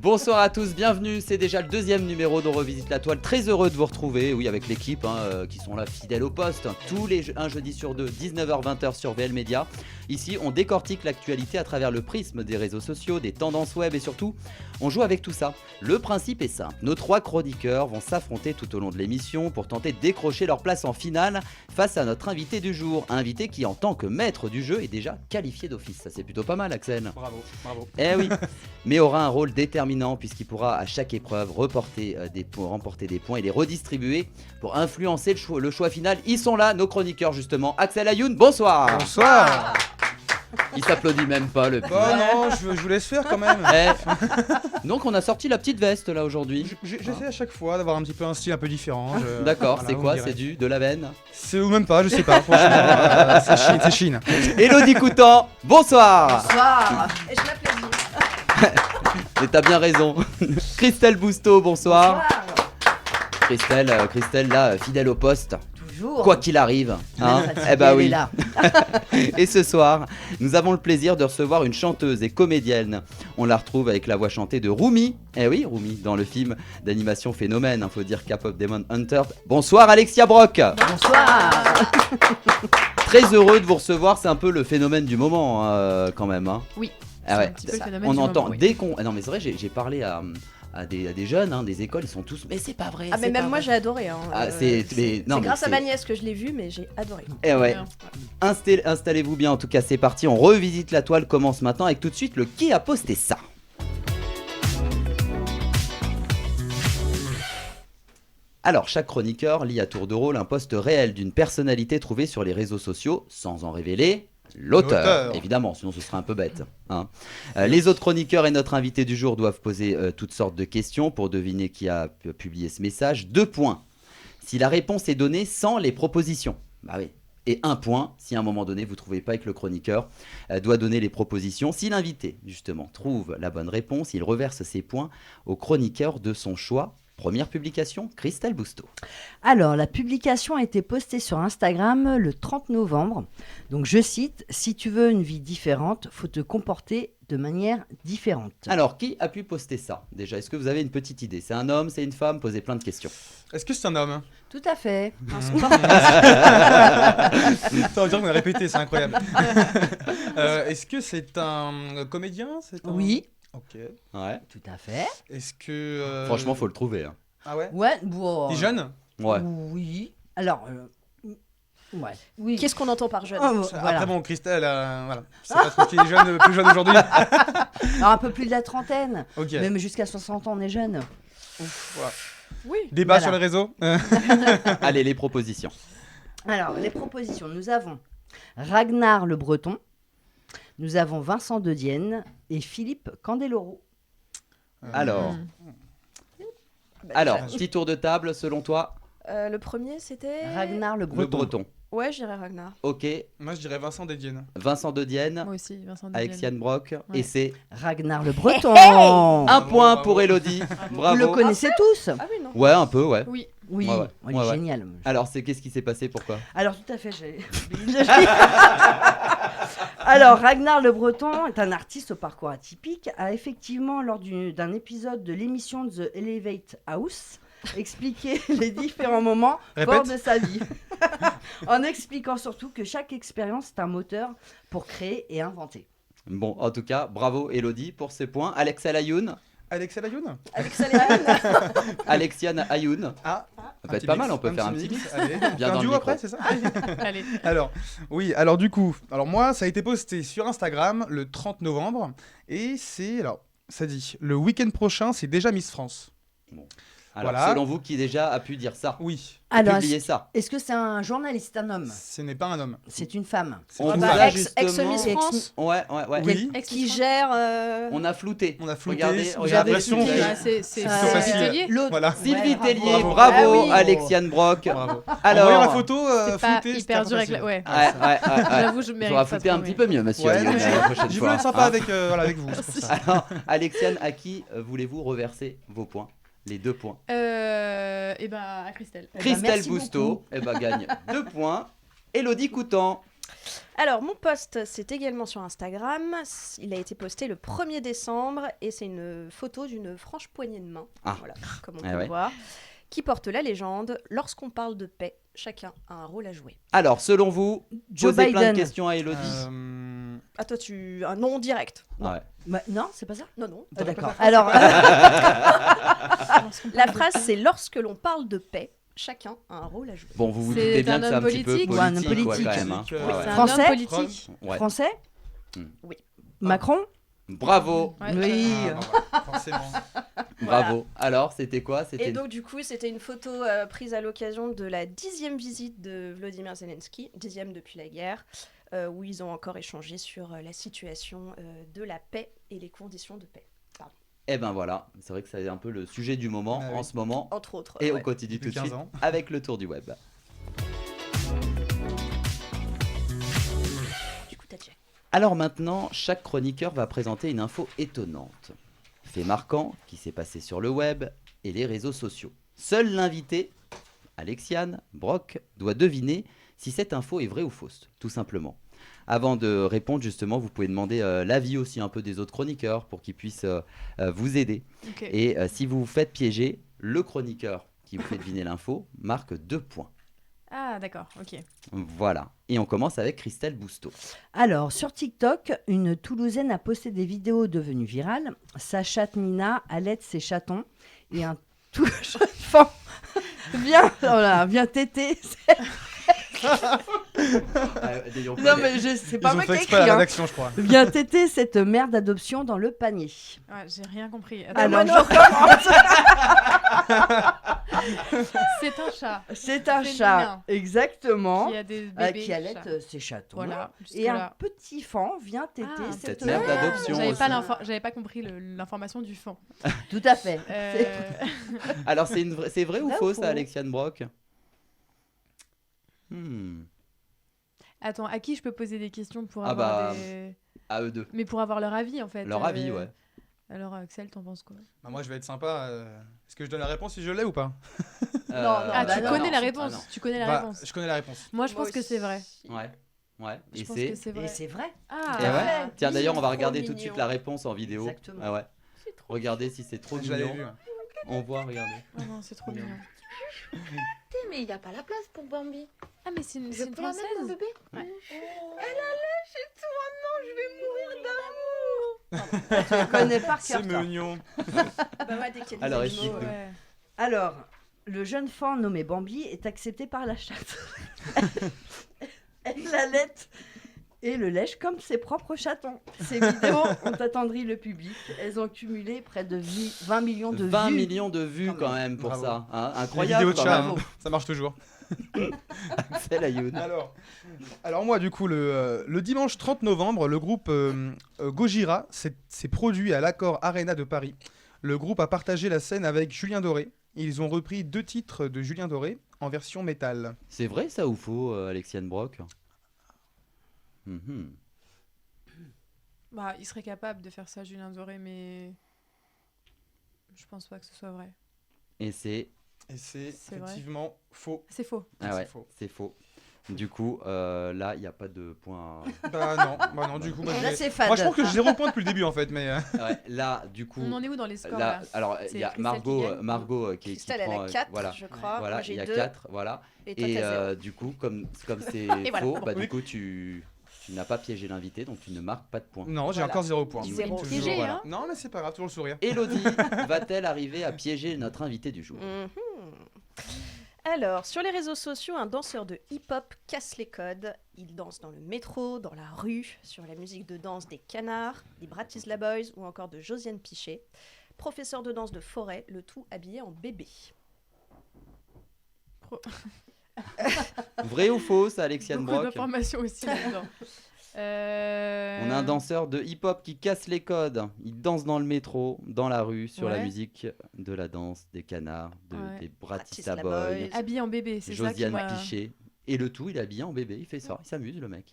Bonsoir à tous, bienvenue, c'est déjà le deuxième numéro d'On Revisite la Toile. Très heureux de vous retrouver, oui, avec l'équipe qui sont là fidèles au poste, un jeudi sur deux, 19h-20h sur VL Média. Ici, on décortique l'actualité à travers le prisme des réseaux sociaux, des tendances web et surtout, on joue avec tout ça. Le principe est simple, nos trois chroniqueurs vont s'affronter tout au long de l'émission pour tenter de décrocher leur place en finale face à notre invité du jour. Un invité qui, en tant que maître du jeu, est déjà qualifié d'office. Ça, c'est plutôt pas mal, Axel. Bravo. Eh oui, mais aura un rôle déterminant puisqu'il pourra à chaque épreuve remporter des points et les redistribuer pour influencer le choix final. Ils sont là, nos chroniqueurs justement. Axel Ayoun, bonsoir. Bonsoir. Il s'applaudit même pas le petit. Non, je vous laisse faire quand même. Donc on a sorti la petite veste là aujourd'hui. J'essaie à chaque fois d'avoir un petit peu un style un peu différent. D'accord, voilà, c'est vous quoi? me direz. C'est de la veine? C'est ou même pas, je sais pas. Franchement, c'est Chine. Elodie Coutan, bonsoir. Bonsoir. Et je m'applaudis. Et t'as bien raison. Christelle Bousteau, bonsoir. Bonsoir. Christelle là, fidèle au poste. Toujours. Quoi qu'il arrive, hein. Eh bah oui. Et ce soir, nous avons le plaisir de recevoir une chanteuse et comédienne. On la retrouve avec la voix chantée de Rumi. Eh oui, Rumi, dans le film d'animation Phénomène, faut dire K-pop Demon Hunter. Bonsoir Alexia Brock. Bonsoir. Très heureux de vous recevoir, c'est un peu le phénomène du moment quand même. Hein. Oui. Ah ouais. Un petit peu le phénomène On du entend moment, oui. dès qu'on. Non mais c'est vrai, j'ai parlé à des jeunes, des écoles, ils sont tous. Mais c'est pas vrai. Ah mais c'est même pas moi vrai. j'ai adoré. Hein. Ah, c'est grâce à ma nièce que je l'ai vu, mais j'ai adoré. Eh ouais. Installez-vous bien, en tout cas c'est parti, on revisite la toile, commence maintenant avec tout de suite le qui a posté ça. Alors, chaque chroniqueur lit à tour de rôle un post réel d'une personnalité trouvée sur les réseaux sociaux, sans en révéler l'auteur. Évidemment, sinon ce serait un peu bête. Hein. Les autres chroniqueurs et notre invité du jour doivent poser toutes sortes de questions pour deviner qui a publié ce message. 2 points si la réponse est donnée sans les propositions. Bah oui. Et 1 point si à un moment donné vous ne trouvez pas que le chroniqueur doit donner les propositions. Si l'invité, justement, trouve la bonne réponse, il reverse ses points au chroniqueur de son choix. Première publication, Christelle Bousteau. Alors, la publication a été postée sur Instagram le 30 novembre. Donc, je cite, « Si tu veux une vie différente, faut te comporter de manière différente. » Alors, qui a pu poster ça déjà? Est-ce que vous avez une petite idée? C'est un homme, c'est une femme? Posez plein de questions. Est-ce que c'est un homme? Tout à fait. Ça veut dire qu'on a répété, c'est incroyable. Est-ce que c'est un comédien? Oui, Ok. Ouais. tout à fait. Est-ce que. Franchement, faut le trouver. Hein. Ah ouais? Ouais, bon. Il est jeune? Ouais. Oui. Alors, ouais. Oui. Qu'est-ce qu'on entend par jeune? Oh, voilà. Après, bon, Christelle, voilà. Je sais pas trop qui est jeune, plus jeune aujourd'hui. Alors, un peu plus de la trentaine. Ok. Même jusqu'à 60 ans, on est jeune. Voilà. Oui. Débat Voilà. sur les réseaux. Allez, les propositions. Alors, les propositions. Nous avons Ragnar le Breton. Nous avons Vincent de Dienne et Philippe Candeloro. Alors, petit tour de table, selon toi, Le premier c'était. Ragnar le le Breton. breton. Ouais, je dirais Ragnar. Ok, Moi, je dirais Vincent Desdiennes. Vincent de Dienne, Moi aussi, Vincent de Alexiane Dienne. Brock, Ouais. et c'est Ragnar le Breton. un point pour Elodie. Vous Bravo. le connaissez tous? Ah oui, non. Ouais, un peu, ouais. Oui. Oui, Ouais, ouais. il est Ouais, ouais. génial. Alors, qu'est-ce qui s'est passé? Pourquoi? Alors, tout à fait, Alors, Ragnar le Breton est un artiste au parcours atypique, a effectivement, lors d'un épisode de l'émission The Elevate House, expliqué les différents moments Répète. forts de sa vie. En expliquant surtout que chaque expérience est un moteur pour créer et inventer. Bon, en tout cas, bravo Elodie pour ces points. Alexa Ayoun, Alex Alayoun? Avec Saléane. Alexiane Ayoun. Ah, Ça peut être pas mal, on peut faire un petit mix. Allez, Bien un dans le duo micro. après, c'est ça? Allez. Alors du coup, moi, ça a été posté sur Instagram le 30 novembre. Et ça dit, le week-end prochain, c'est déjà Miss France. Alors, Voilà. selon vous, qui déjà a pu dire ça? Oui, Alors, Publier ça. est-ce que c'est un journaliste, un homme? ce n'est pas un homme. C'est une femme. C'est On une vous femme. a Ex-Miss justement... France. Ouais. Oui. Qui gère. On a flouté. On a flouté, Regardez, j'ai regardez. l'impression Sylvie. que- Ah, c'est plutôt facile. Tellier. L'autre. Voilà. Sylvie Ouais, Tellier, bravo. bravo, Ah oui. Alexiane Brock. Bravo. Alors, Envoyer la photo C'est pas floutée, c'était hyper un peu dur avec facile. la... Ouais. Ouais. J'avoue, je mérite Faudra pas flouter trop, un petit mais- peu mieux, monsieur Ouais, Ayoun, mais la prochaine je fois. voulais être sympa Hein. avec vous. C'est pour ça. Alors, Alexiane, à qui voulez-vous reverser vos points? Les 2 points. Et bah, à Christelle. ben, Christelle merci Bousteau beaucoup. gagne 2 points. Elodie Coutan. Alors, mon post, c'est également sur Instagram. Il a été posté le 1er décembre et c'est une photo d'une franche poignée de main, Ah. voilà, comme on Ah peut ouais. le voir, qui porte la légende « Lorsqu'on parle de paix, chacun a un rôle à jouer Alors, selon vous, Joe posez plein Biden. de questions à Elodie. ». Ah, toi, un nom direct. Ouais. Bah, non, c'est pas ça. Non. Ah, d'accord. Alors, La phrase, c'est « Lorsque l'on parle de paix, chacun a un rôle à jouer ». Bon, vous vous C'est doutez bien un que c'est un homme petit peu politique ou un homme politique, quoi, politique. quand même. Hein. C'est Ouais, ouais. C'est un Français homme politique. Ouais. français Oui. Macron Bravo, Ouais. Oui. Forcément. bravo. Alors, c'était quoi? Et C'était donc, du coup, c'était une photo prise à l'occasion de la 10e visite de Vladimir Zelensky, 10e depuis la guerre, où ils ont encore échangé sur la situation de la paix et les conditions de paix, Eh ben voilà, c'est vrai que c'est un peu le sujet du moment Ah oui. en ce moment. entre autres. Et ouais. on continue Depuis tout de 15 suite ans. avec le tour du web. Du coup, t'as déjà. Alors maintenant, chaque chroniqueur va présenter une info étonnante. Fait marquant qui s'est passé sur le web et les réseaux sociaux. Seul l'invité, Alexiane Brock, doit deviner si cette info est vraie ou fausse, tout simplement. Avant de répondre, justement, vous pouvez demander l'avis aussi un peu des autres chroniqueurs pour qu'ils puissent vous aider. Ok. Et si vous vous faites piéger, le chroniqueur qui vous fait deviner l'info marque 2 points. Ah, d'accord, ok. Voilà. Et on commence avec Christelle Bousteau. Alors, sur TikTok, une Toulousaine a posté des vidéos devenues virales. Sa chatte Nina allait ses chatons et un tout jeune enfant vient téter. Non, mais c'est Ils pas ont moi fait qui ai exprès à écrit. la Hein. rédaction, je crois. Vient téter cette mère d'adoption dans le panier. Ouais, j'ai rien compris. Alors, Attends, je recommence. c'est un chat C'est un Féminin. chat, exactement, qui a des bébés. qui allait chats. ses chatons. Voilà, Et un jusque-là. petit fan vient téter Ah, cette Cette mère d'adoption J'avais aussi. pas, j'avais pas compris l'information du fond. Tout à fait. Alors, c'est vrai ou Vrai ou faux, faux ça, Alexiane Brock? Attends, à qui je peux poser des questions pour Ah avoir bah, des... À eux deux. Mais pour avoir leur avis, en fait. Leur avis, ouais. Alors, Axel, t'en penses quoi? Bah, moi, je vais être sympa. Est-ce que je donne la réponse si je l'ai ou pas? Ah, bah tu non, connais la Ah, réponse. non. Tu connais la Bah, réponse. je connais la réponse. Moi, je Moi pense que c'est vrai. aussi. Ouais. Ouais. Je Et pense c'est. que c'est Et vrai. c'est vrai. Ah, Et ouais. ouais. Tiens, d'ailleurs, on va Trop regarder tout de mignon. suite la réponse en vidéo. Exactement. Ah ouais. C'est trop Regardez si c'est trop Je l'avais mignon. vu. On voit, regardez. Oh non, c'est trop mignon. Mais il n'y a pas la place pour Bambi. Ah, mais c'est une, Je c'est une peux la mettre, mon française. bébé Ouais. Elle a lâché tout, non, je vais mourir d'amour. Je connais par cœur C'est ça. mignon. Bah ouais, dès qu'il y a des Alors, animaux, explique-nous. Ouais. Alors, le jeune fan nommé Bambi est accepté par la chatte. Elle l'allaite et le lèche comme ses propres chatons. Ces vidéos ont attendri le public. Elles ont cumulé près de 20 millions de 20 vues. millions de vues Quand quand même pour Bravo. ça. Hein, Les incroyable. vidéos de quand chat, même. hein, ça marche toujours. C'est la Youn. Alors moi, du coup, le dimanche 30 novembre, le groupe Gojira s'est produit à l'Accor Arena de Paris. Le groupe a partagé la scène avec Julien Doré. Ils ont repris 2 titres de Julien Doré en version métal. C'est vrai ça ou faux, Alexiane Brock? Mhm. Bah, il serait capable de faire ça, Julien Doré, mais je pense pas que ce soit vrai. Et c'est. Et c'est C'est vrai. effectivement faux. C'est faux. Ah C'est ouais, faux. c'est faux. Du coup, là, il n'y a pas de point. Bah non, du coup, Là, c'est fade. moi je pense que j'ai 0 point depuis le début en fait, mais Ouais, là, du coup. On en est où dans les scores Là, là alors, C'est il y a Christelle Margot, qui gagne. Margot qui Christelle, elle prend, a 4, voilà, je crois. voilà, Moi, il j'ai y a 2. 4, voilà. Et toi, Et t'as 0. du coup, comme c'est Et voilà. faux, bah, Oui. du coup, tu n'as pas piégé l'invité, donc tu ne marques pas de points. non, j'ai Voilà. encore 0 point. Zéro. Toujours, Piégé, voilà. hein. Non, mais c'est pas grave, toujours le sourire. Elodie va-t-elle arriver à piéger notre invité du jour? Mhm. Alors, sur les réseaux sociaux, un danseur de hip-hop casse les codes. Il danse dans le métro, dans la rue, sur la musique de danse des Canards, des Bratislava Boys ou encore de Josiane Pichet. Professeur de danse de forêt, le tout habillé en bébé. Vrai ou faux, ça, Alexiane Beaucoup Brock? d'informations aussi là-dedans. On a un danseur de hip-hop qui casse les codes. Il danse dans le métro, dans la rue, sur la Ouais. musique de la danse des Canards, Ouais. des Bratislava Bratislava Boys, Boys. Habillé en bébé, c'est ça qui Josiane m'a... Pichet. Et le tout, il est habillé en bébé, il fait ça, il s'amuse le mec.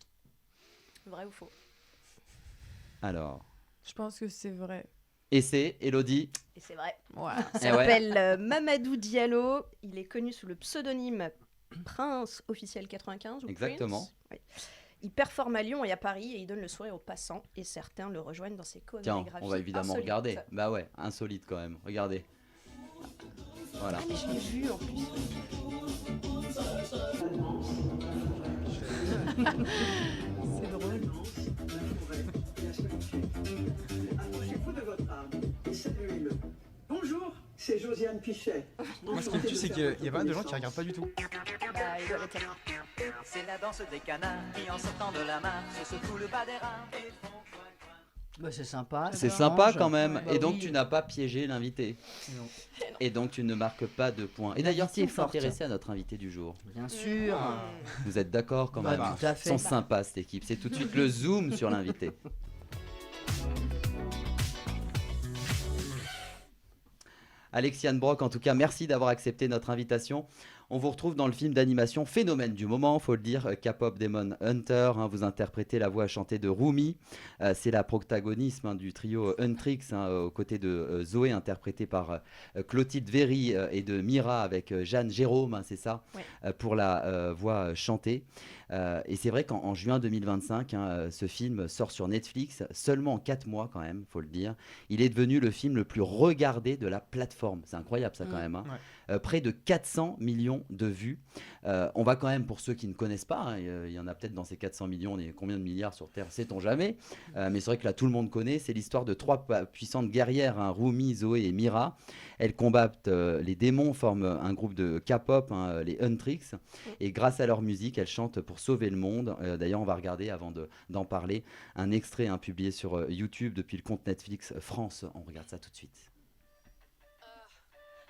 Vrai ou faux? Alors, Je pense que c'est vrai. et c'est Elodie. Et c'est vrai. Voilà. Il Eh ouais. s'appelle Mamadou Diallo. Il est connu sous le pseudonyme Prince officiel 95. Ou Exactement. Prince. Oui. Il performe à Lyon et à Paris et il donne le sourire aux passants et certains le rejoignent dans ses Tiens, chorégraphies on va évidemment insolites. regarder. Bah ouais, insolite quand même. Regardez. Voilà. Ah, mais je l'ai vu en plus. C'est drôle. Approchez-vous de votre âme et saluez-le. Bonjour, c'est Josiane Pichet. Moi, ce qui me tue, c'est qu'il y a pas mal de gens qui regardent pas du tout. Bah, il doit être- C'est la danse des canards qui en sortant de la mare se secouent le bas des rats et font coin, coin. Bah, c'est sympa. C'est ça sympa arrange. quand même. Bah Et donc oui. tu n'as pas piégé l'invité. Non. Et donc tu ne marques pas de points. Et d'ailleurs, si L'invité vous est forte. s'intéressez à notre invité du jour, Bien sûr. vous êtes d'accord quand Bah, même. tout à Ils fait. sont sympas cette équipe. C'est tout de suite le zoom sur l'invité. Alexiane Brock, en tout cas, merci d'avoir accepté notre invitation. On vous retrouve dans le film d'animation phénomène du moment, faut le dire, K-pop Demon Hunter. Vous interprétez la voix chantée de Rumi. C'est la protagoniste du trio Huntrix, aux côtés de Zoé, interprétée par Clotilde Véry, et de Mira avec Jeanne Jérôme, c'est ça, Ouais. pour la voix chantée. Et c'est vrai qu'en juin 2025, ce film sort sur Netflix, seulement en 4 mois quand même, faut le dire. Il est devenu le film le plus regardé de la plateforme. C'est incroyable ça quand même. Près de 400 millions de vues. On va quand même, pour ceux qui ne connaissent pas, il y en a peut-être dans ces 400 millions, il y a combien de milliards sur Terre, sait-on jamais. Mais c'est vrai que là, tout le monde connaît. C'est l'histoire de 3 puissantes guerrières, Rumi, Zoé et Mira. Elles combattent les démons, forment un groupe de K-pop, les Huntrix. Et grâce à leur musique, elles chantent pour sauver le monde. D'ailleurs, on va regarder, avant d'en parler, un extrait publié sur YouTube depuis le compte Netflix France. On regarde ça tout de suite.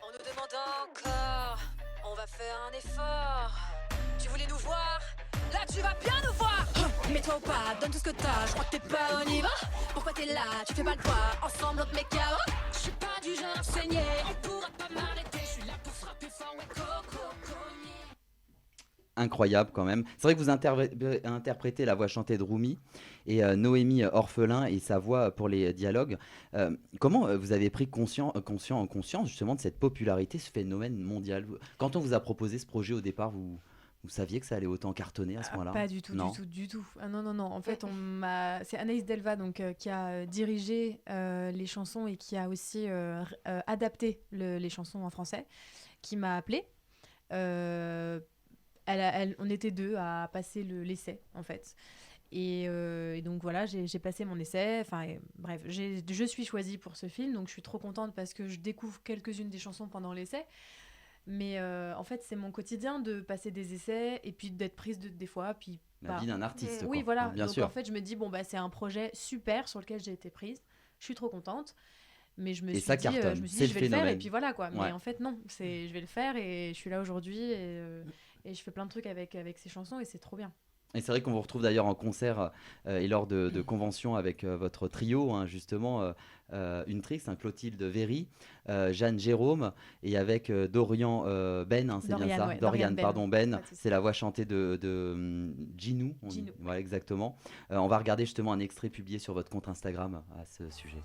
On nous demande encore, on va faire un effort. Tu voulais nous voir, là tu vas bien nous voir. Mets-toi au pas, donne tout ce que t'as, je crois que t'es pas, on y va. Pourquoi t'es là, tu fais pas le poids, ensemble on te met KO. Je suis pas du genre à saigner, on pourra pas m'arrêter. Je suis là pour frapper fort, ouais, coco, cogner. Incroyable quand même. C'est vrai que vous interprétez la voix chantée de Rumi et Noémie Orphelin et sa voix pour les dialogues. Comment vous avez pris conscience justement de cette popularité, ce phénomène mondial? Quand on vous a proposé ce projet au départ, vous saviez que ça allait autant cartonner à ce moment-là? Pas du tout, Non. du tout. Ah non. En fait, c'est Anaïs Delva donc, qui a dirigé les chansons et qui a aussi adapté les chansons en français, qui m'a appelée. On était 2 à passer l'essai, en fait. Et donc voilà, j'ai passé mon essai. Bref, je suis choisie pour ce film, donc je suis trop contente parce que je découvre quelques-unes des chansons pendant l'essai. Mais en fait, c'est mon quotidien de passer des essais et puis d'être prise des fois. Puis, La vie d'un artiste, oui, quoi. voilà. Bien donc sûr. en fait, je me dis, c'est un projet super sur lequel j'ai été prise. Je suis trop contente. Mais je me suis ça dit, cartonne, je me suis c'est dit, je le vais le faire phénomène. et puis voilà quoi. Ouais. Mais en fait, non, je vais le faire et je suis là aujourd'hui et je fais plein de trucs avec ces chansons et c'est trop bien. Et c'est vrai qu'on vous retrouve d'ailleurs en concert et lors de conventions avec votre trio, justement, Huntrix, Clotilde Véry, Jeanne Jérôme, et avec Dorian Ben, c'est bien Dorian, ça, ouais, Dorian, Dorian Ben. pardon, Ben, Pas de souci. c'est la voix chantée de Ginou. Ginou. Voilà, exactement. On va regarder justement un extrait publié sur votre compte Instagram à ce sujet.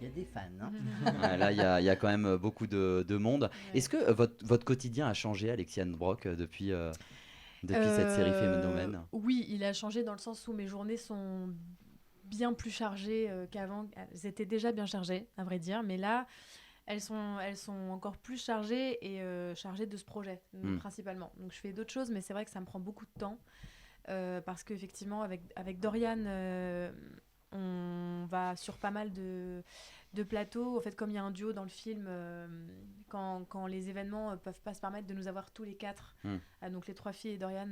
Il y a des fans. Hein. Là, il y a quand même beaucoup de monde. Ouais. Est-ce que votre quotidien a changé, Alexiane Brock, depuis cette série Phénomène? Oui, il a changé dans le sens où mes journées sont bien plus chargées qu'avant. Elles étaient déjà bien chargées, à vrai dire, mais là, elles sont encore plus chargées et chargées de ce projet, principalement. Donc je fais d'autres choses, mais c'est vrai que ça me prend beaucoup de temps parce qu'effectivement, avec Dorian, on va sur pas mal de plateaux. En fait, comme il y a un duo dans le film, quand les événements peuvent pas se permettre de nous avoir tous les 4, donc les 3 filles et Dorian,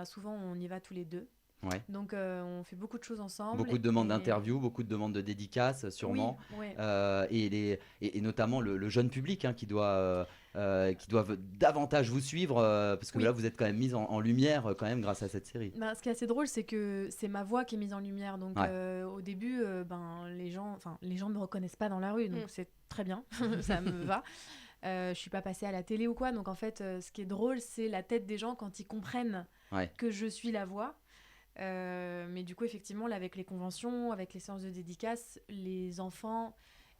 souvent on y va tous les 2. Ouais. Donc on fait beaucoup de choses ensemble. Beaucoup de demandes et- d'interviews, beaucoup de demandes de dédicaces, sûrement. Oui, ouais. Et notamment le jeune public qui doit davantage vous suivre, parce que Oui. là, vous êtes quand même mise en lumière quand même grâce à cette série. Ce qui est assez drôle, c'est que c'est ma voix qui est mise en lumière. Donc Ouais. au début, les gens ne me reconnaissent pas dans la rue, donc Mm. c'est très bien, ça me va. Je suis pas passée à la télé ou quoi, donc en fait, ce qui est drôle, c'est la tête des gens quand ils comprennent Ouais. que je suis la voix. Mais du coup, effectivement, là, avec les conventions, avec les séances de dédicaces, les enfants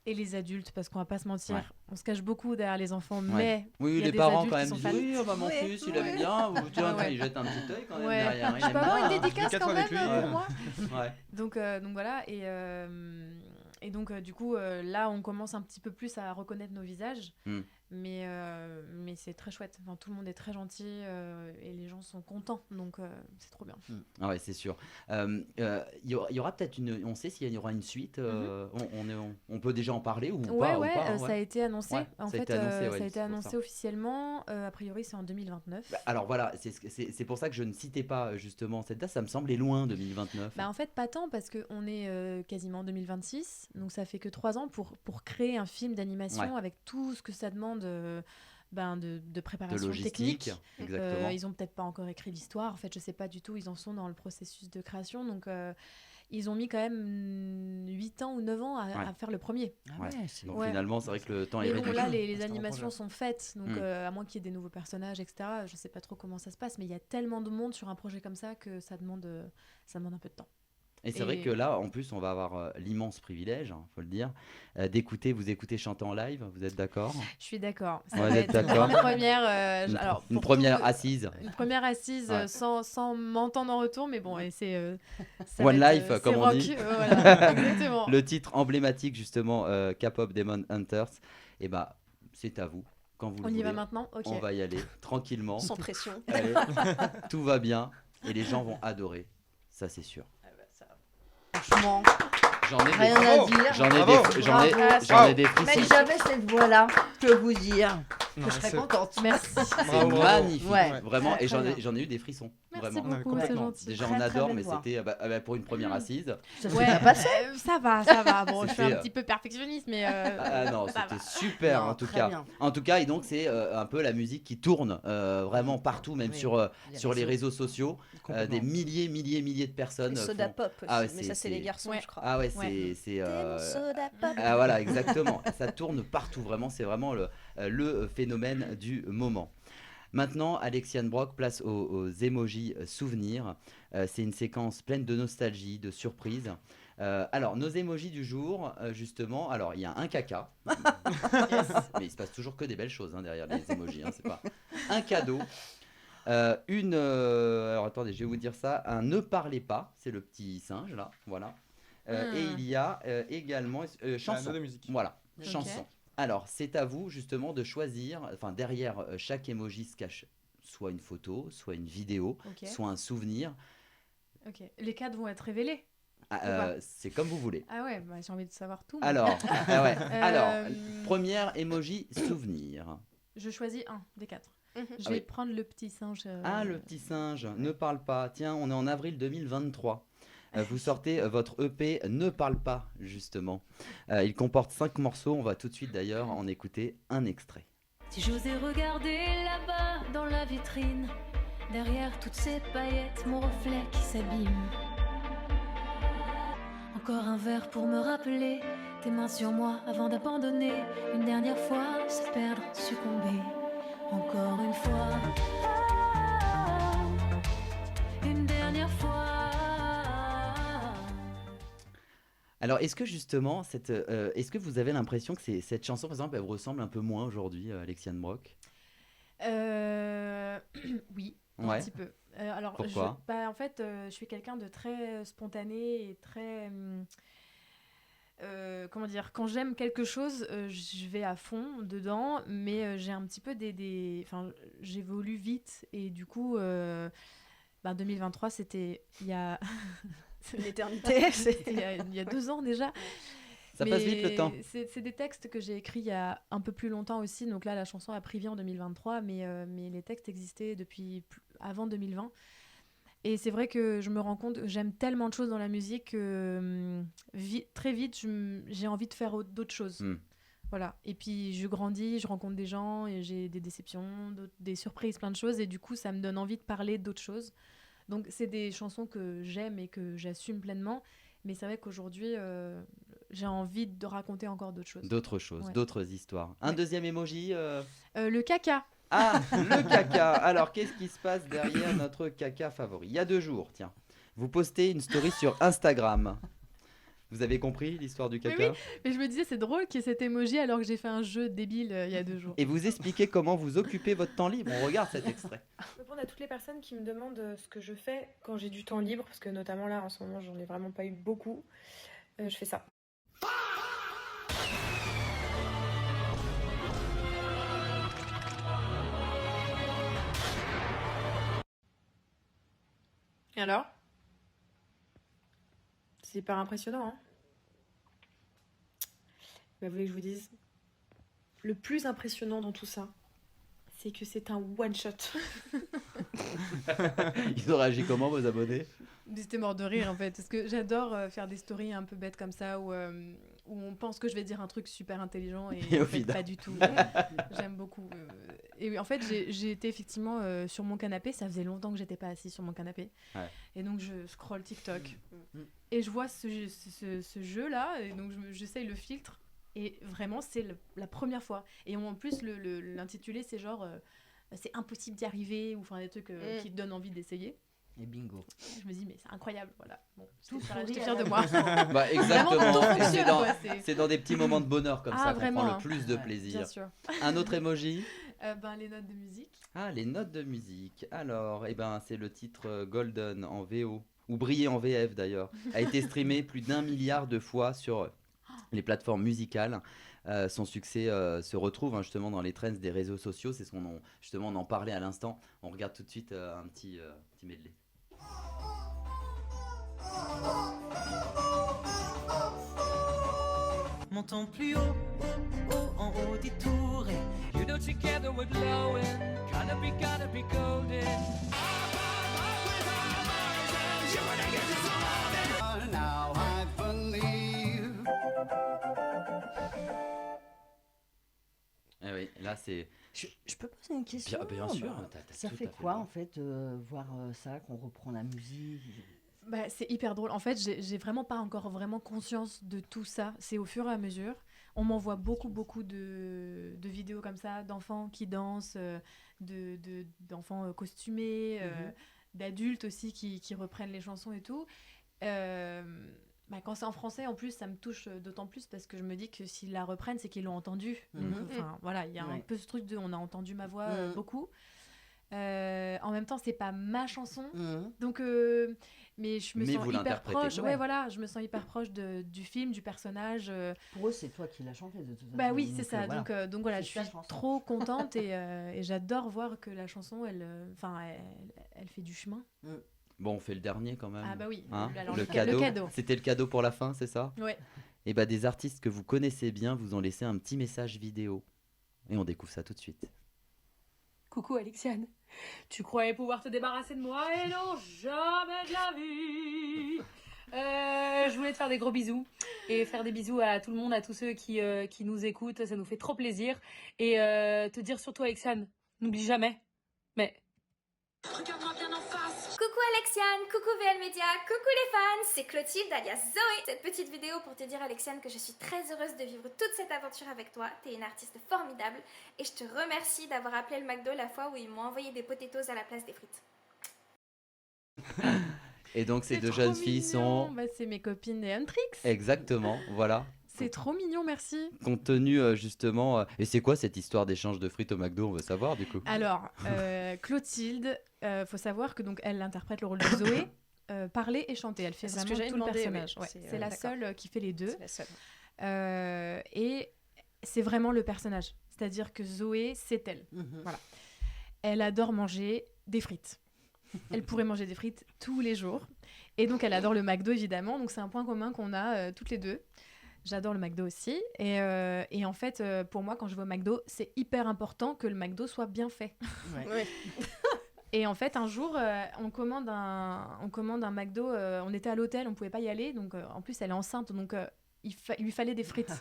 et les adultes, parce qu'on va pas se mentir, Ouais. on se cache beaucoup derrière les enfants, Ouais. mais Oui, il y a les des parents adultes quand qui même sont disent fans. oui, mon Ouais, fils, il aime ouais. bien, ou tiens, Ouais. il jette un petit œil quand même Ouais. derrière. il Je peux aime avoir une bien. dédicace Quatre quand avec même lui. pour moi. Ouais. Donc voilà, et donc du coup, là, on commence un petit peu plus à reconnaître nos visages, Mm. mais c'est très chouette. Enfin, tout le monde est très gentil et les gens sont contents, donc c'est trop bien. Ah ouais, c'est sûr. Il y aura peut-être on sait s'il y aura une suite. On peut déjà en parler ou Ouais, pas, ou pas, ça a été annoncé. Ouais, En ça a fait, été annoncé, ouais, ça a c'est été pour annoncé ça. officiellement. A priori, c'est en 2029. Alors voilà, c'est pour ça que je ne citais pas justement cette date, ça me semblait loin 2029. En fait, pas tant, parce qu'on est quasiment en 2026, donc ça fait que 3 ans pour créer un film d'animation Ouais. avec tout ce que ça demande de De préparation logistique, technique. exactement. Ils ont peut-être pas encore écrit l'histoire, en fait, je sais pas du tout où ils en sont dans le processus de création, donc ils ont mis quand même 8 ans ou 9 ans à faire le premier. Ouais. c'est Donc Ouais. finalement, c'est vrai que le temps est Mais bon, réduit. là, les C'est un bon animations projet. sont faites, donc Mm. à moins qu'il y ait des nouveaux personnages, etc. Je sais pas trop comment ça se passe, mais il y a tellement de monde sur un projet comme ça que ça demande un peu de temps. Et c'est vrai Et- que là, en plus, on va avoir l'immense privilège, faut le dire, vous écouter chanter en live. Vous êtes d'accord? Je suis d'accord. Ça Ouais, va vous êtes être une d'accord. première, Une pour première tout- assise. Une première assise Ouais. sans m'entendre en retour, mais bon, et c'est ça One va être, Life, c'est comme on rock, dit. voilà, exactement. Le titre emblématique, justement, K-pop Demon Hunters. Et bah, c'est à vous. Quand vous le On y voulez. va maintenant, ok. On va y aller tranquillement. Sans pression. Allez, tout va bien et les gens vont adorer. Ça, c'est sûr. Franchement, J'en ai rien des, à dire. j'en ai Bravo. des, j'en ai, Bravo. j'en ai des Mais frissons. j'avais cette voix-là, je peux vous dire Non, que je serais c'est- contente. Merci. C'est Bravo, bravo. magnifique, Ouais. vraiment. Très, Et très bien. j'en ai eu des frissons, Merci vraiment. Ouais, beaucoup, c'est complètement. gentil. Déjà, Très, on très adore, belle mais voix. c'était pour une première assise. Ça s'est Ouais, bien passé. ça va. Bon, je suis C'était, un petit peu perfectionniste, mais Ah non, ça c'était va. super Non, en tout très cas. bien. En tout cas, et donc c'est un peu la musique qui tourne vraiment partout, même Oui. sur les réseaux sociaux. Complètement. Des milliers de personnes. Et Soda font- Pop aussi, Ah ouais, mais ça c'est les garçons, Ouais. je crois. Ah ouais, Ouais. c'est T'es mon Soda Pop. ah voilà, exactement. Ça tourne partout, vraiment. C'est vraiment le phénomène du moment. Maintenant, Alexiane Brock, place aux emojis souvenirs. C'est une séquence pleine de nostalgie, de surprise. Alors, nos emojis du jour, justement, alors il y a un caca. Mais il se passe toujours que des belles choses derrière les emojis, c'est pas un cadeau. Alors attendez, je vais vous dire ça. Un ne parlez pas, c'est le petit singe là, voilà. Et il y a également chanson. note de musique. Voilà, Ok. chanson. Alors, c'est à vous justement de choisir, enfin derrière chaque emoji se cache soit une photo, soit une vidéo, Ok. soit un souvenir. Ok. Les cadres vont être révélés. C'est comme vous voulez. Ah ouais, j'ai envie de savoir tout. moi. Alors, ouais. Alors, Euh, première emoji souvenir. Je choisis un des 4. Mhm. Je Ah vais oui. prendre le petit singe. Ah, le petit singe, ne parle pas. Tiens, on est en avril 2023. Vous sortez votre EP Ne parle pas, justement. Il comporte 5 morceaux. On va tout de suite d'ailleurs en écouter un extrait. Si j'osais regarder là-bas dans la vitrine, derrière toutes ces paillettes, mon reflet qui s'abîme. Encore un verre pour me rappeler, tes mains sur moi avant d'abandonner. Une dernière fois, se perdre, succomber. Encore une fois, une dernière fois. Alors, est-ce que justement, est-ce que vous avez l'impression que cette chanson, par exemple, elle vous ressemble un peu moins aujourd'hui, Alexiane Brock? Oui, Ouais. un petit peu. Alors, Pourquoi? En fait, je suis quelqu'un de très spontané et très... comment dire, quand j'aime quelque chose, je vais à fond dedans, mais j'ai un petit peu enfin, j'évolue vite et du coup, 2023, c'était il y a... C'est une éternité. c'était il y a 2 ans déjà. Ça passe vite le temps. C'est des textes que j'ai écrits il y a un peu plus longtemps aussi. Donc là, la chanson a pris vie en 2023, mais les textes existaient depuis avant 2020. Et c'est vrai que je me rends compte que j'aime tellement de choses dans la musique que très vite, j'ai envie de faire d'autres choses. Voilà. Et puis, je grandis, je rencontre des gens, et j'ai des déceptions, des surprises, plein de choses. Et du coup, ça me donne envie de parler d'autres choses. Donc, c'est des chansons que j'aime et que j'assume pleinement. Mais c'est vrai qu'aujourd'hui, j'ai envie de raconter encore d'autres choses. D'autres choses, Ouais. d'autres histoires. Un deuxième emoji Le caca. Ah, le caca. Alors, qu'est-ce qui se passe derrière notre caca favori? Il y a 2 jours, tiens. Vous postez une story sur Instagram. Vous avez compris l'histoire du caca? Oui. Mais je me disais, c'est drôle qu'il y ait cet emoji alors que j'ai fait un jeu débile il y a 2 jours. Et vous expliquez comment vous occupez votre temps libre. On regarde cet extrait. Je répondre à toutes les personnes qui me demandent ce que je fais quand j'ai du temps libre, parce que notamment là, en ce moment, j'en ai vraiment pas eu beaucoup. Je fais ça. Et alors? C'est hyper impressionnant, hein? Bah, vous voulez que je vous dise? Le plus impressionnant dans tout ça, c'est que c'est un one-shot. Ils ont réagi comment, vos abonnés? J'étais mort de rire en fait, parce que j'adore faire des stories un peu bêtes comme ça, où on pense que je vais dire un truc super intelligent et en fait, pas du tout. J'aime beaucoup. Et en fait, j'ai été effectivement sur mon canapé, ça faisait longtemps que j'étais pas assise sur mon canapé. Ouais. Et donc je scrolle TikTok et je vois ce jeu-là, et donc j'essaye le filtre. Et vraiment, c'est la première fois. Et en plus, l'intitulé, c'est genre c'est impossible d'y arriver, ou enfin des trucs qui te donnent envie d'essayer. Et bingo. Je me dis, mais c'est incroyable, voilà. Bon, Tout j'étais fière de moi. Bah, exactement. Vraiment, c'est dans des petits moments de bonheur comme ça qu'on prend le plus de plaisir. Bien sûr. Un autre emoji? Les notes de musique. Ah, les notes de musique. Alors, c'est le titre Golden en VO, ou Briller en VF d'ailleurs, a été streamé plus d'1 milliard de fois sur les plateformes musicales. Son succès se retrouve justement dans les trends des réseaux sociaux. C'est ce qu'on justement on en parlait à l'instant. On regarde tout de suite un petit medley. Montons plus haut, en haut des tours. You know together we're glowing. Gotta be golden. Now I believe. Ah oui, là c'est. Je peux poser une question? Bien sûr. Ça fait quoi en fait, voir ça, qu'on reprend la musique? C'est hyper drôle. En fait, j'ai vraiment pas encore vraiment conscience de tout ça. C'est au fur et à mesure. On m'envoie beaucoup de vidéos comme ça, d'enfants qui dansent, d'enfants costumés, d'adultes aussi qui reprennent les chansons et tout. Quand c'est en français, en plus, ça me touche d'autant plus parce que je me dis que s'ils la reprennent, c'est qu'ils l'ont entendue. Voilà, il y a un peu ce truc de on a entendu ma voix beaucoup. En même temps, c'est pas ma chanson, donc mais je me sens hyper proche. Ouais, voilà, je me sens hyper proche du film, du personnage. Pour eux, c'est toi qui l'as chanté de toute façon. Bah oui, c'est ça. Voilà. Donc voilà, je suis trop contente et j'adore voir que la chanson, elle fait du chemin. Bon, on fait le dernier quand même. Ah bah oui, le cadeau. C'était le cadeau pour la fin, c'est ça? Ouais. Et des artistes que vous connaissez bien vous ont laissé un petit message vidéo. Et on découvre ça tout de suite. Coucou Alexiane, tu croyais pouvoir te débarrasser de moi? Et non, jamais de la vie. Je voulais te faire des gros bisous et faire des bisous à tout le monde, à tous ceux qui nous écoutent, ça nous fait trop plaisir. Et te dire surtout Alexiane, n'oublie jamais, mais... Regarde-moi bien en face. Coucou Alexiane, coucou VL Media, coucou les fans, c'est Clotilde alias Zoé. Cette petite vidéo pour te dire Alexiane que je suis très heureuse de vivre toute cette aventure avec toi. T'es une artiste formidable et je te remercie d'avoir appelé le McDo la fois où ils m'ont envoyé des potatoes à la place des frites. Et donc ces deux jeunes filles sont... c'est mes copines des Huntrix. Exactement, voilà. C'est trop mignon, merci. Compte tenu justement... Et c'est quoi cette histoire d'échange de frites au McDo? On veut savoir du coup. Alors, Clotilde, faut savoir que donc elle interprète le rôle de Zoé, parler et chanter. Elle fait vraiment tout le personnage. Ouais, c'est la seule qui fait les deux. C'est la seule. Et c'est vraiment le personnage. C'est-à-dire que Zoé, c'est elle. Voilà. Elle adore manger des frites. Elle pourrait manger des frites tous les jours. Et donc, elle adore le McDo, évidemment. Donc, c'est un point commun qu'on a toutes les deux. J'adore le McDo aussi. Et en fait, pour moi, quand je vais au McDo, c'est hyper important que le McDo soit bien fait. Ouais. Et en fait, un jour, on commande un McDo. On était à l'hôtel, on pouvait pas y aller. Donc, en plus, elle est enceinte, donc il lui fallait des frites.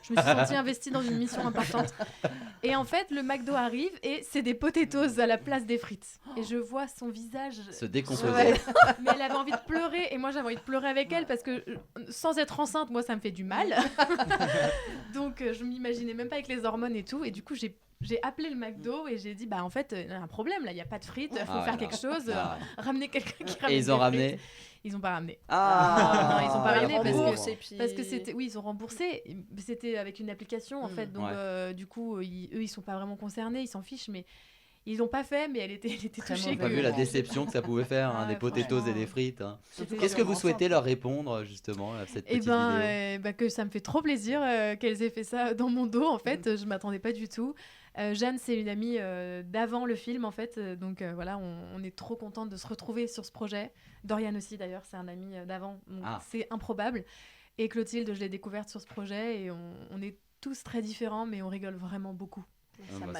Je me suis sentie investie dans une mission importante. Et en fait, le McDo arrive et c'est des potatoes à la place des frites. Et je vois son visage Se décomposer. Mais elle avait envie de pleurer et moi j'avais envie de pleurer avec elle parce que sans être enceinte, moi ça me fait du mal. Donc je m'imaginais même pas avec les hormones et tout. Et du coup, j'ai appelé le McDo et j'ai dit en fait il y a un problème là, il n'y a pas de frites, il faut faire quelque chose, ramener quelqu'un qui ramène. Et ils ont des ramené frites. Ils ont pas ramené. Ah, Non, ils ont pas ramené parce que c'était ils ont remboursé, c'était avec une application en fait, donc du coup eux ils sont pas vraiment concernés, ils s'en fichent, mais ils l'ont pas fait, mais elle était touchée. J'ai pas vu la déception que ça pouvait faire, des potatoes et des frites. Qu'est-ce que vous souhaitez leur répondre justement à cette petite vidéo? Que ça me fait trop plaisir qu'elles aient fait ça dans mon dos en fait, je m'attendais pas du tout. Jeanne, c'est une amie d'avant le film en fait, donc voilà, on est trop contente de se retrouver sur ce projet. Dorian aussi d'ailleurs, c'est un ami d'avant, donc c'est improbable. Et Clotilde, je l'ai découverte sur ce projet et on est tous très différents, mais on rigole vraiment beaucoup.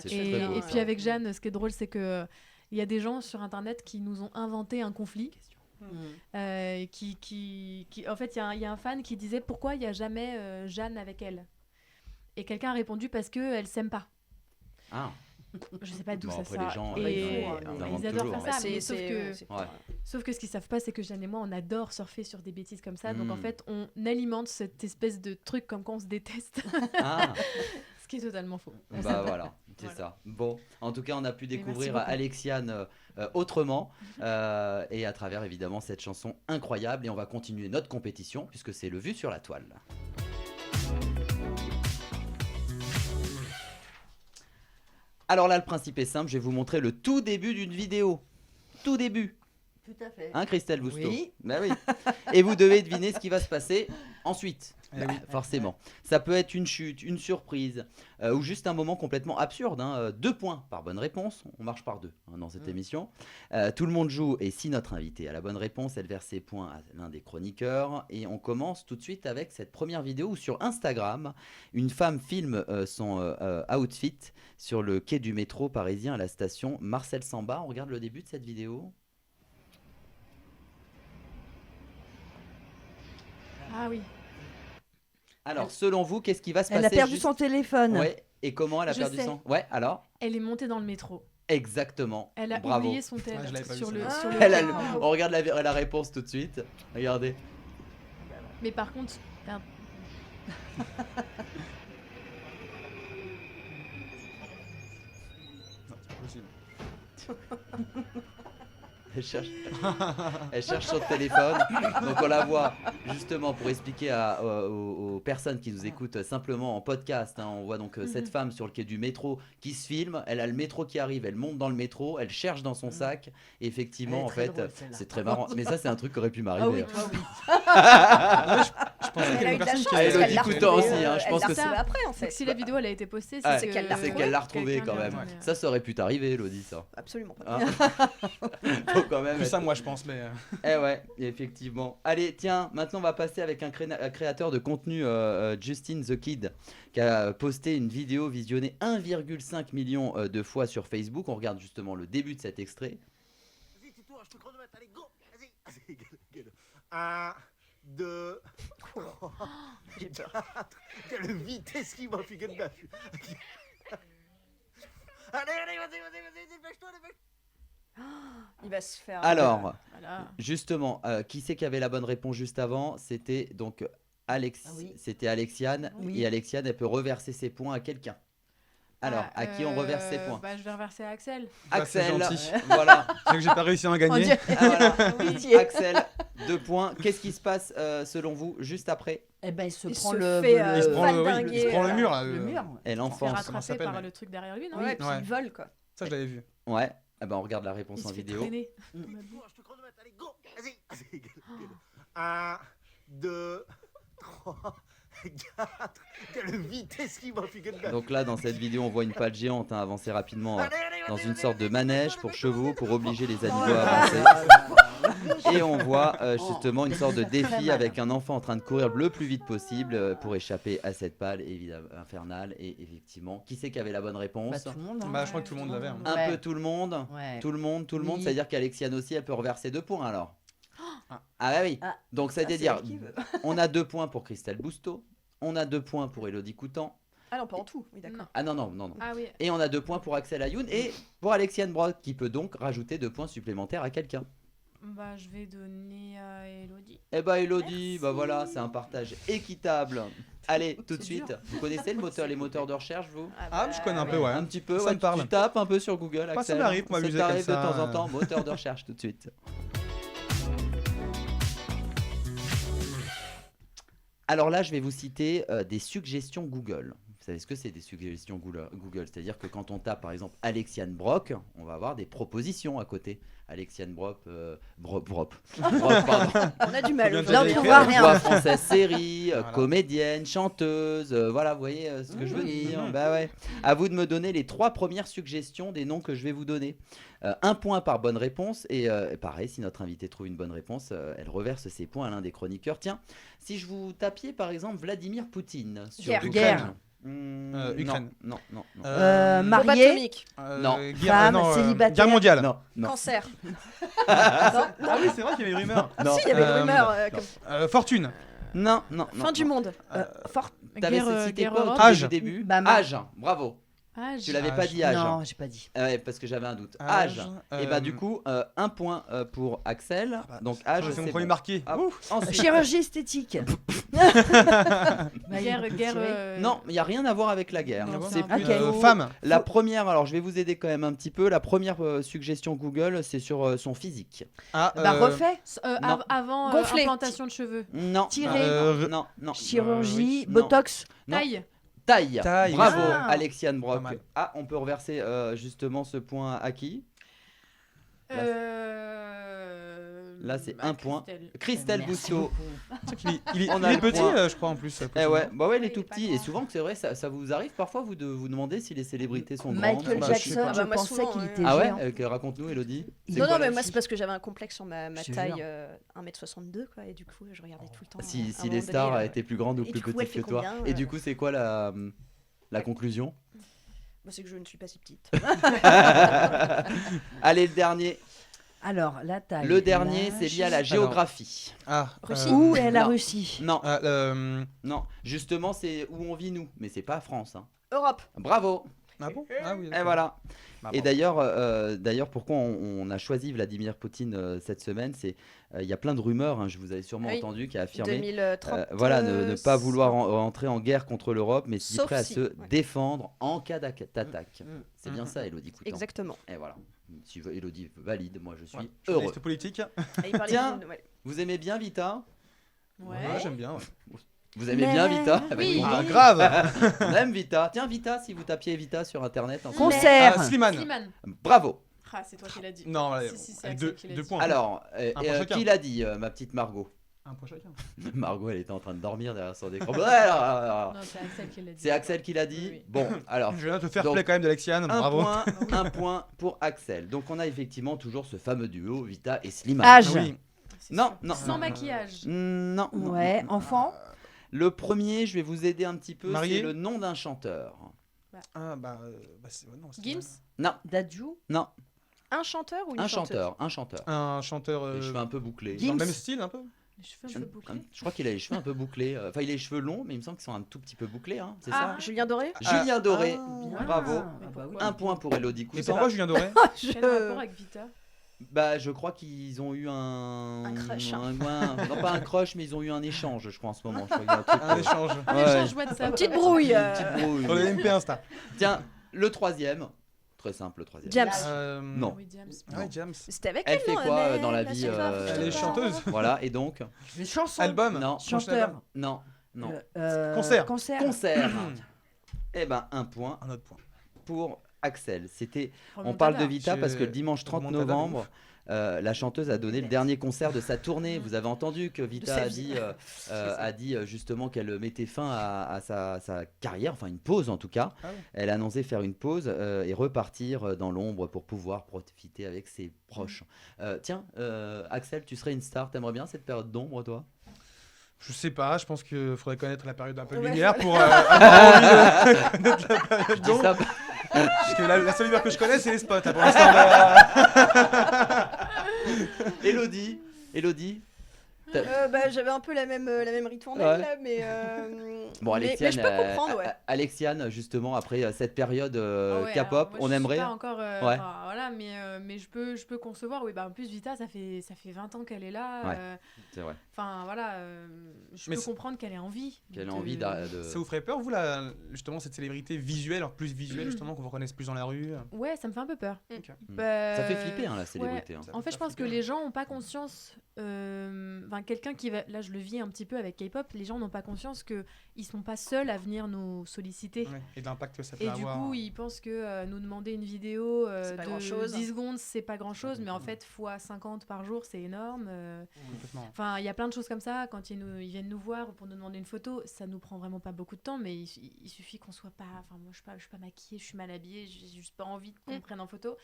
Et puis avec Jeanne, ce qui est drôle, c'est que il y a des gens sur internet qui nous ont inventé un conflit. En fait, il y a un fan qui disait pourquoi il n'y a jamais Jeanne avec elle. Et quelqu'un a répondu parce qu'elle s'aime pas. Je sais pas d'où ça sort. Les gens, ils adorent faire ça, mais sauf que ce qu'ils savent pas, c'est que Jeanne et moi, on adore surfer sur des bêtises comme ça. Donc en fait, on alimente cette espèce de truc comme quand on se déteste. Ce qui est totalement faux. Voilà, c'est ça. Bon, en tout cas, on a pu découvrir Alexiane autrement et à travers évidemment cette chanson incroyable. Et on va continuer notre compétition puisque c'est le Vu sur la toile. Alors là, le principe est simple, je vais vous montrer le tout début d'une vidéo. Tout début. Tout à fait. Christelle Bousteau? Oui. Bah oui. Et vous devez deviner ce qui va se passer ensuite. Forcément. Ça peut être une chute, une surprise, ou juste un moment complètement absurde. 2 points par bonne réponse. On marche par 2 dans cette émission. Tout le monde joue et si notre invité a la bonne réponse, elle verse ses points à l'un des chroniqueurs. Et on commence tout de suite avec cette première vidéo où sur Instagram, une femme filme son outfit sur le quai du métro parisien à la station Marcel Samba. On regarde le début de cette vidéo. Ah oui. Alors, selon vous, qu'est-ce qui va se passer? Elle a perdu son téléphone. Ouais. Et comment elle a perdu son... Ouais, alors? Elle est montée dans le métro. Exactement. Elle a Bravo. oublié son téléphone sur le On regarde la réponse tout de suite. Regardez. Mais par contre... Merde. Elle cherche son téléphone. Donc on la voit justement pour expliquer aux personnes qui nous écoutent simplement en podcast. On voit donc cette femme sur le quai du métro qui se filme. Elle a le métro qui arrive, elle monte dans le métro, elle cherche dans son sac. Et effectivement, en fait, c'est très marrant. Mais ça, c'est un truc qui aurait pu m'arriver. Je pense qu'il y a une personne qui Elodie Coutan aussi. Je pense que c'est après en fait. Si la vidéo elle a été postée, c'est qu'elle l'a retrouvée quand même. Ça aurait pu t'arriver, Elodie, ça. Absolument pas. Faut quand même. Plus ça, moi, je pense, mais. Ouais, effectivement. Allez, tiens, maintenant on va passer avec un créateur de contenu, Justin the Kid, qui a posté une vidéo visionnée 1,5 million de fois sur Facebook. On regarde justement le début de cet extrait. Vas-y, tais-toi, je te chronomètre, allez, go. Vas-y, gueule. 1, 2, 3, 4. Quelle vitesse qui m'a fait de la fuite. Allez, vas-y, dépêche-toi. Il va se faire. Alors, justement, qui c'est qui avait la bonne réponse juste avant? C'était donc c'était Alexiane. Oui. Et Alexiane, elle peut reverser ses points à quelqu'un. Alors, à qui on reverse ses points? Je vais reverser à Axel. Axel, voilà. C'est que j'ai pas réussi à en gagner. Axel, 2 points. Qu'est-ce qui se passe selon vous juste après? Eh ben, il se prend se le mur là. Le mur. Et Il se fait l'enfance. rattraper par le truc derrière lui, non? Ouais, puis il vole quoi. Ça, je l'avais vu. Ouais. On regarde la réponse Il en se fait vidéo. traîner. Je te chronomètre, allez, go. Vas-y, gueule. 1, 2, 3, 4. Quelle vitesse qui m'a fait de la. Donc là, dans cette vidéo, on voit une patte géante avancer rapidement dans une sorte de manège pour chevaux pour obliger les animaux à avancer. Et on voit justement une sorte de défi avec un enfant en train de courir le plus vite possible pour échapper à cette pâle évidemment infernale. Et effectivement, qui c'est qui avait la bonne réponse? Tout le monde. Bah, je crois que tout le monde l'avait. Un peu tout le monde. Ouais. Tout le monde. Oui. C'est-à-dire qu'Alexiane aussi, elle peut reverser 2 points alors. Ah bah oui. Ah. Donc c'est-à-dire, on a 2 points pour Christelle Bousteau, on a 2 points pour Élodie Coutan. Ah non, pas en tout, oui d'accord. Ah non. Ah oui. Et on a 2 points pour Axel Ayoun et pour Alexiane Brock qui peut donc rajouter 2 points supplémentaires à quelqu'un. Bah, je vais donner à Elodie. Eh bah Élodie, bah voilà, c'est un partage équitable. Allez, tout de suite. Vous connaissez les moteurs de recherche, vous? Ah, je connais un peu, ouais. Un petit peu, Ça ouais, me parle. Tu tapes un peu sur Google, Pas, ça Axel. m'arrive pour m'amuser comme t'arrive de ça. temps en temps, moteur de recherche tout de suite. Alors là, je vais vous citer des suggestions Google. Vous savez ce que c'est des suggestions Google? C'est-à-dire que quand on tape par exemple Alexiane Brock, on va avoir des propositions à côté. Alexiane Brock, Brock, pardon. On a du mal. Là, on trouvera rien. Voix française série, comédienne, chanteuse, voilà, vous voyez ce que je veux dire. Bah ouais. À vous de me donner les 3 premières suggestions des noms que je vais vous donner. 1 point par bonne réponse et pareil, si notre invité trouve une bonne réponse, elle reverse ses points à l'un des chroniqueurs. Tiens, si je vous tapiez par exemple Vladimir Poutine sur Google. Guerre. Ukraine. Non. Marié. Non. Femme, célibataire. Guerre mondiale. Non. Cancer. Ah oui, c'est vrai qu'il y avait des rumeurs. Non. Si, il y avait des rumeurs. Comme... Fortune. Non. Fin du monde. Fort. T'avais cité guerre quoi au Âge. tout début? Bah, Âge, bravo. Âge. Tu l'avais pas Âge. dit âge. Non, j'ai pas dit. Ouais, parce que j'avais un doute. Âge, Âge. Et bah du coup, 1 point pour Axel. Donc âge, C'est mon c'est premier bon. marqué. Ah, ensuite- Chirurgie esthétique. Non, il n'y a rien à voir avec la guerre. Non, C'est ok. plutôt Femme. la première. Alors, je vais vous aider quand même un petit peu. La première suggestion Google, c'est sur son physique. Ah, Bah, refait. Non. Avant Gonflé. implantation de cheveux. Non. Tiré. Non. Chirurgie, oui. Botox. Non. Taille. Taille. Bravo, Ah. Alexiane Brock. Pas mal. Ah, on peut reverser justement ce point à qui? Là, c'est un point. Christelle Merci Bousteau. beaucoup. Il On a est le petit, point. je crois, en plus. Eh ouais, bah ouais, il est Il tout est pas petit. Et grand. souvent, que c'est vrai, ça vous arrive parfois vous de vous demander si les célébrités sont Michael grandes. Bah, je sais Jackson, pas. je Bah, moi, pensais souvent, qu'il ouais. était Ah géant. ouais, raconte-nous, Elodie. C'est Non, quoi non, la- mais moi c'est parce que j'avais un complexe sur ma Je te taille jure. 1m62 quoi, et du coup je regardais tout le temps. Si à un les moment stars donné, étaient plus grandes ou et plus du coup, elle petites que fait toi. combien, Et du coup, c'est quoi la conclusion? bah, c'est que je ne suis pas si petite. Allez, le dernier. Alors, la taille. Le dernier, l'âge. c'est lié à la géographie. Ah. Russie. Où est la Non. Russie? Non, Ah, non. Justement, c'est où on vit nous, mais c'est pas France. Hein. Europe. Bravo. ah bon? Ah oui. Et d'accord. voilà. Bah, Et bravo. d'ailleurs, pourquoi on a choisi Vladimir Poutine cette semaine, c'est il y a plein de rumeurs. Hein, je vous avais sûrement Oui. entendu qui a affirmé. 2030. Voilà, ne pas vouloir entrer en guerre contre l'Europe, mais se dit Sauf prêt à si, se ouais. défendre en cas d'attaque. Mm. C'est bien ça, Elodie Coutan. Exactement. Et voilà. Si Elodie valide, moi je suis Ouais. heureux. Journaliste politique. Et il parlait Tiens. ouais. Vous aimez bien Vita? Ouais. Ouais, j'aime bien. Ouais. Vous aimez bien Vita? Ah bah, Oui. dis donc. Ah, grave. On aime Vita. Tiens, Vita, si vous tapiez Vita sur internet. un Concert. Ah, Slimane. Slimane. Bravo. Ah, c'est toi qui l'as dit. Non, allez, Si, c'est avec Axel deux, qui l'a deux dit. points. Alors, Un point chacun. qui l'a dit, ma petite Margot? Un point chacun. Margot, elle était en train de dormir derrière son écran. Ouais, alors, Non, c'est Axel qui l'a dit. c'est Axel qui l'a dit. Oui. Bon, alors. Je viens de te faire Donc, play quand même d'Alexiane. Bravo. Un point pour Axel. Donc on a effectivement toujours ce fameux duo Vita et Slimane. Âge. Ah oui. C'est Non, sûr. non, Sans non. maquillage. Non. non, Ouais, non. enfant. Le premier, je vais vous aider un petit peu. Marié C'est le nom d'un chanteur. Ah bah, c'est non, c'est Gims. Non, Dadju. non. Un chanteur ou une Un chanteuse chanteur, un chanteur. un chanteur Les cheveux un peu bouclés. dans le même style un peu. Les cheveux un peu bouclés. Je crois qu'il a les cheveux un peu bouclés. Enfin, il a les cheveux longs, mais il me semble qu'ils sont un tout petit peu bouclés. Hein, c'est Ah. Julien Doré. ça Julien Doré. Bien. Bravo. Mais bah oui. pourquoi Un point pour Elodie Et Coutan. pourquoi Julien Doré? Quel rapport avec Vita? Bah, je crois qu'ils ont eu un crush. non, pas un crush, mais ils ont eu un échange, je crois, en ce moment. Je crois qu'il y a un truc, Un échange. Un Ouais. échange WhatsApp. Une petite brouille. Une petite brouille. Sur les MP Insta. Tiens, le troisième. Très simple, le troisième. James. Non. Oui, James. Ah ouais, James. C'était avec Elle elle, fait non, quoi mais dans la la vie géographie, Elle est je sais pas. chanteuse. Voilà, et donc Les chansons. Album. Non. Chanteur. Non, non. Concert. Concert. Concert. Eh ben, un point Un autre point. pour Axel. On Remontada. parle de Vita Je- parce que le dimanche 30 remontada de novembre, ouf. la chanteuse a donné le dernier concert de sa tournée. Vous avez entendu que Vita sa a vie. dit, justement qu'elle mettait fin à sa carrière, enfin une pause en tout cas. Ah ouais. Elle a annoncé faire une pause et repartir dans l'ombre pour pouvoir profiter avec ses proches. Tiens, Axel, tu serais une star, t'aimerais bien cette période d'ombre, toi? Je sais pas, je pense qu'il faudrait connaître la période un peu de Ouais, lumière voilà. pour avoir envie de connaître la période Je dis d'ombre. ça. Parce que la seule lumière que je connais, c'est les spots. Hein, pour l'instant, Elodie, J'avais un peu la même ritournelle Ouais. là, mais Bon, mais Alexiane, je peux comprendre, ouais. Alexiane, justement, après cette période Ah ouais, K-pop, alors, moi, on je suis aimerait. pas encore, Ouais. enfin, voilà, mais je peux concevoir. Oui, bah en plus Vita, ça fait 20 ans qu'elle est là. Ouais. C'est vrai. Enfin voilà, je Mais peux c'est- comprendre qu'elle ait envie. Qu'elle a de- envie de. ça vous ferait peur, vous, justement, cette célébrité visuelle, alors plus visuelle, justement, qu'on vous reconnaisse plus dans la rue Ouais, ça me fait un peu peur. Ok. Bah, Ça fait flipper, hein, la ouais. célébrité. hein. En fait, je pense que les gens n'ont pas conscience. Enfin, quelqu'un qui va. Là, je le vis un petit peu avec K-pop. Les gens n'ont pas conscience qu'ils sont pas seuls à venir nous solliciter. Ouais, et de l'impact que ça peut Et du avoir. coup, ils pensent que nous demander une vidéo C'est pas de grand-chose. 10 secondes, c'est pas grand-chose, mais en fait, fois 50 par jour, c'est énorme. Complètement. Enfin, il y a plein de choses comme ça. Quand ils viennent nous voir pour nous demander une photo, ça nous prend vraiment pas beaucoup de temps, mais il suffit qu'on soit pas. Enfin, moi, je suis pas maquillée, je suis mal habillée, j'ai juste pas envie qu'on me prenne en photo.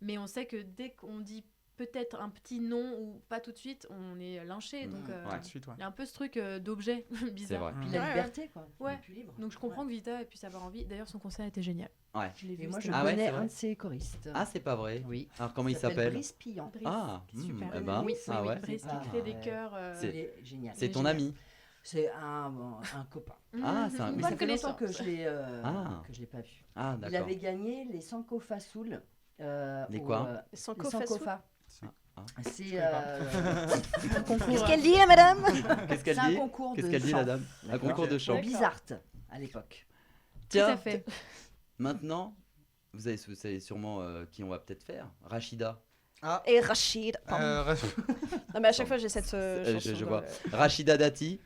Mais on sait que dès qu'on dit peut-être un petit nom ou pas tout de suite, on est lynché. Donc, Ouais. Tout de suite, ouais. il y a un peu ce truc d'objet bizarre. vrai. Puis Mm. la Ouais, liberté, quoi. Ouais. Le plus libre. Donc, je comprends que Vita puisse avoir envie. D'ailleurs, son concert était génial. Ouais. Je l'ai vu. Et moi, je c'était Ah ouais, connais c'est vrai. un de ses choristes. Ah, c'est pas vrai. Oui. Alors, comment il s'appelle? Brice Pillant. Brice, Ah, qui est super. eh ben, oui, ah ouais. Brice qui Ah, crée des ouais. cœurs. C'est- Il est génial. C'est ton génial. ami. C'est un copain. Ah, c'est un. Mais oui, ça ça- fait longtemps connaissance. que Ah. je l'ai pas vu. Ah, Il d'accord. avait gagné les Sankofa Soul. Les quoi Sans Les Sankofa. Ah. C'est Un concours. Qu'est-ce qu'elle dit, la madame? Qu'est-ce qu'elle c'est un dit concours Qu'est-ce de qu'elle dit, chant. la dame Un D'accord. concours de chant. De Bizart à l'époque. Tout à Tiens, fait. maintenant, vous savez sûrement qui on va peut-être faire. Rachida. Et Rachid. Pardon. Rachid. Non, mais à chaque fois, j'ai cette chanson. Je dans vois. le- Rachida Dati.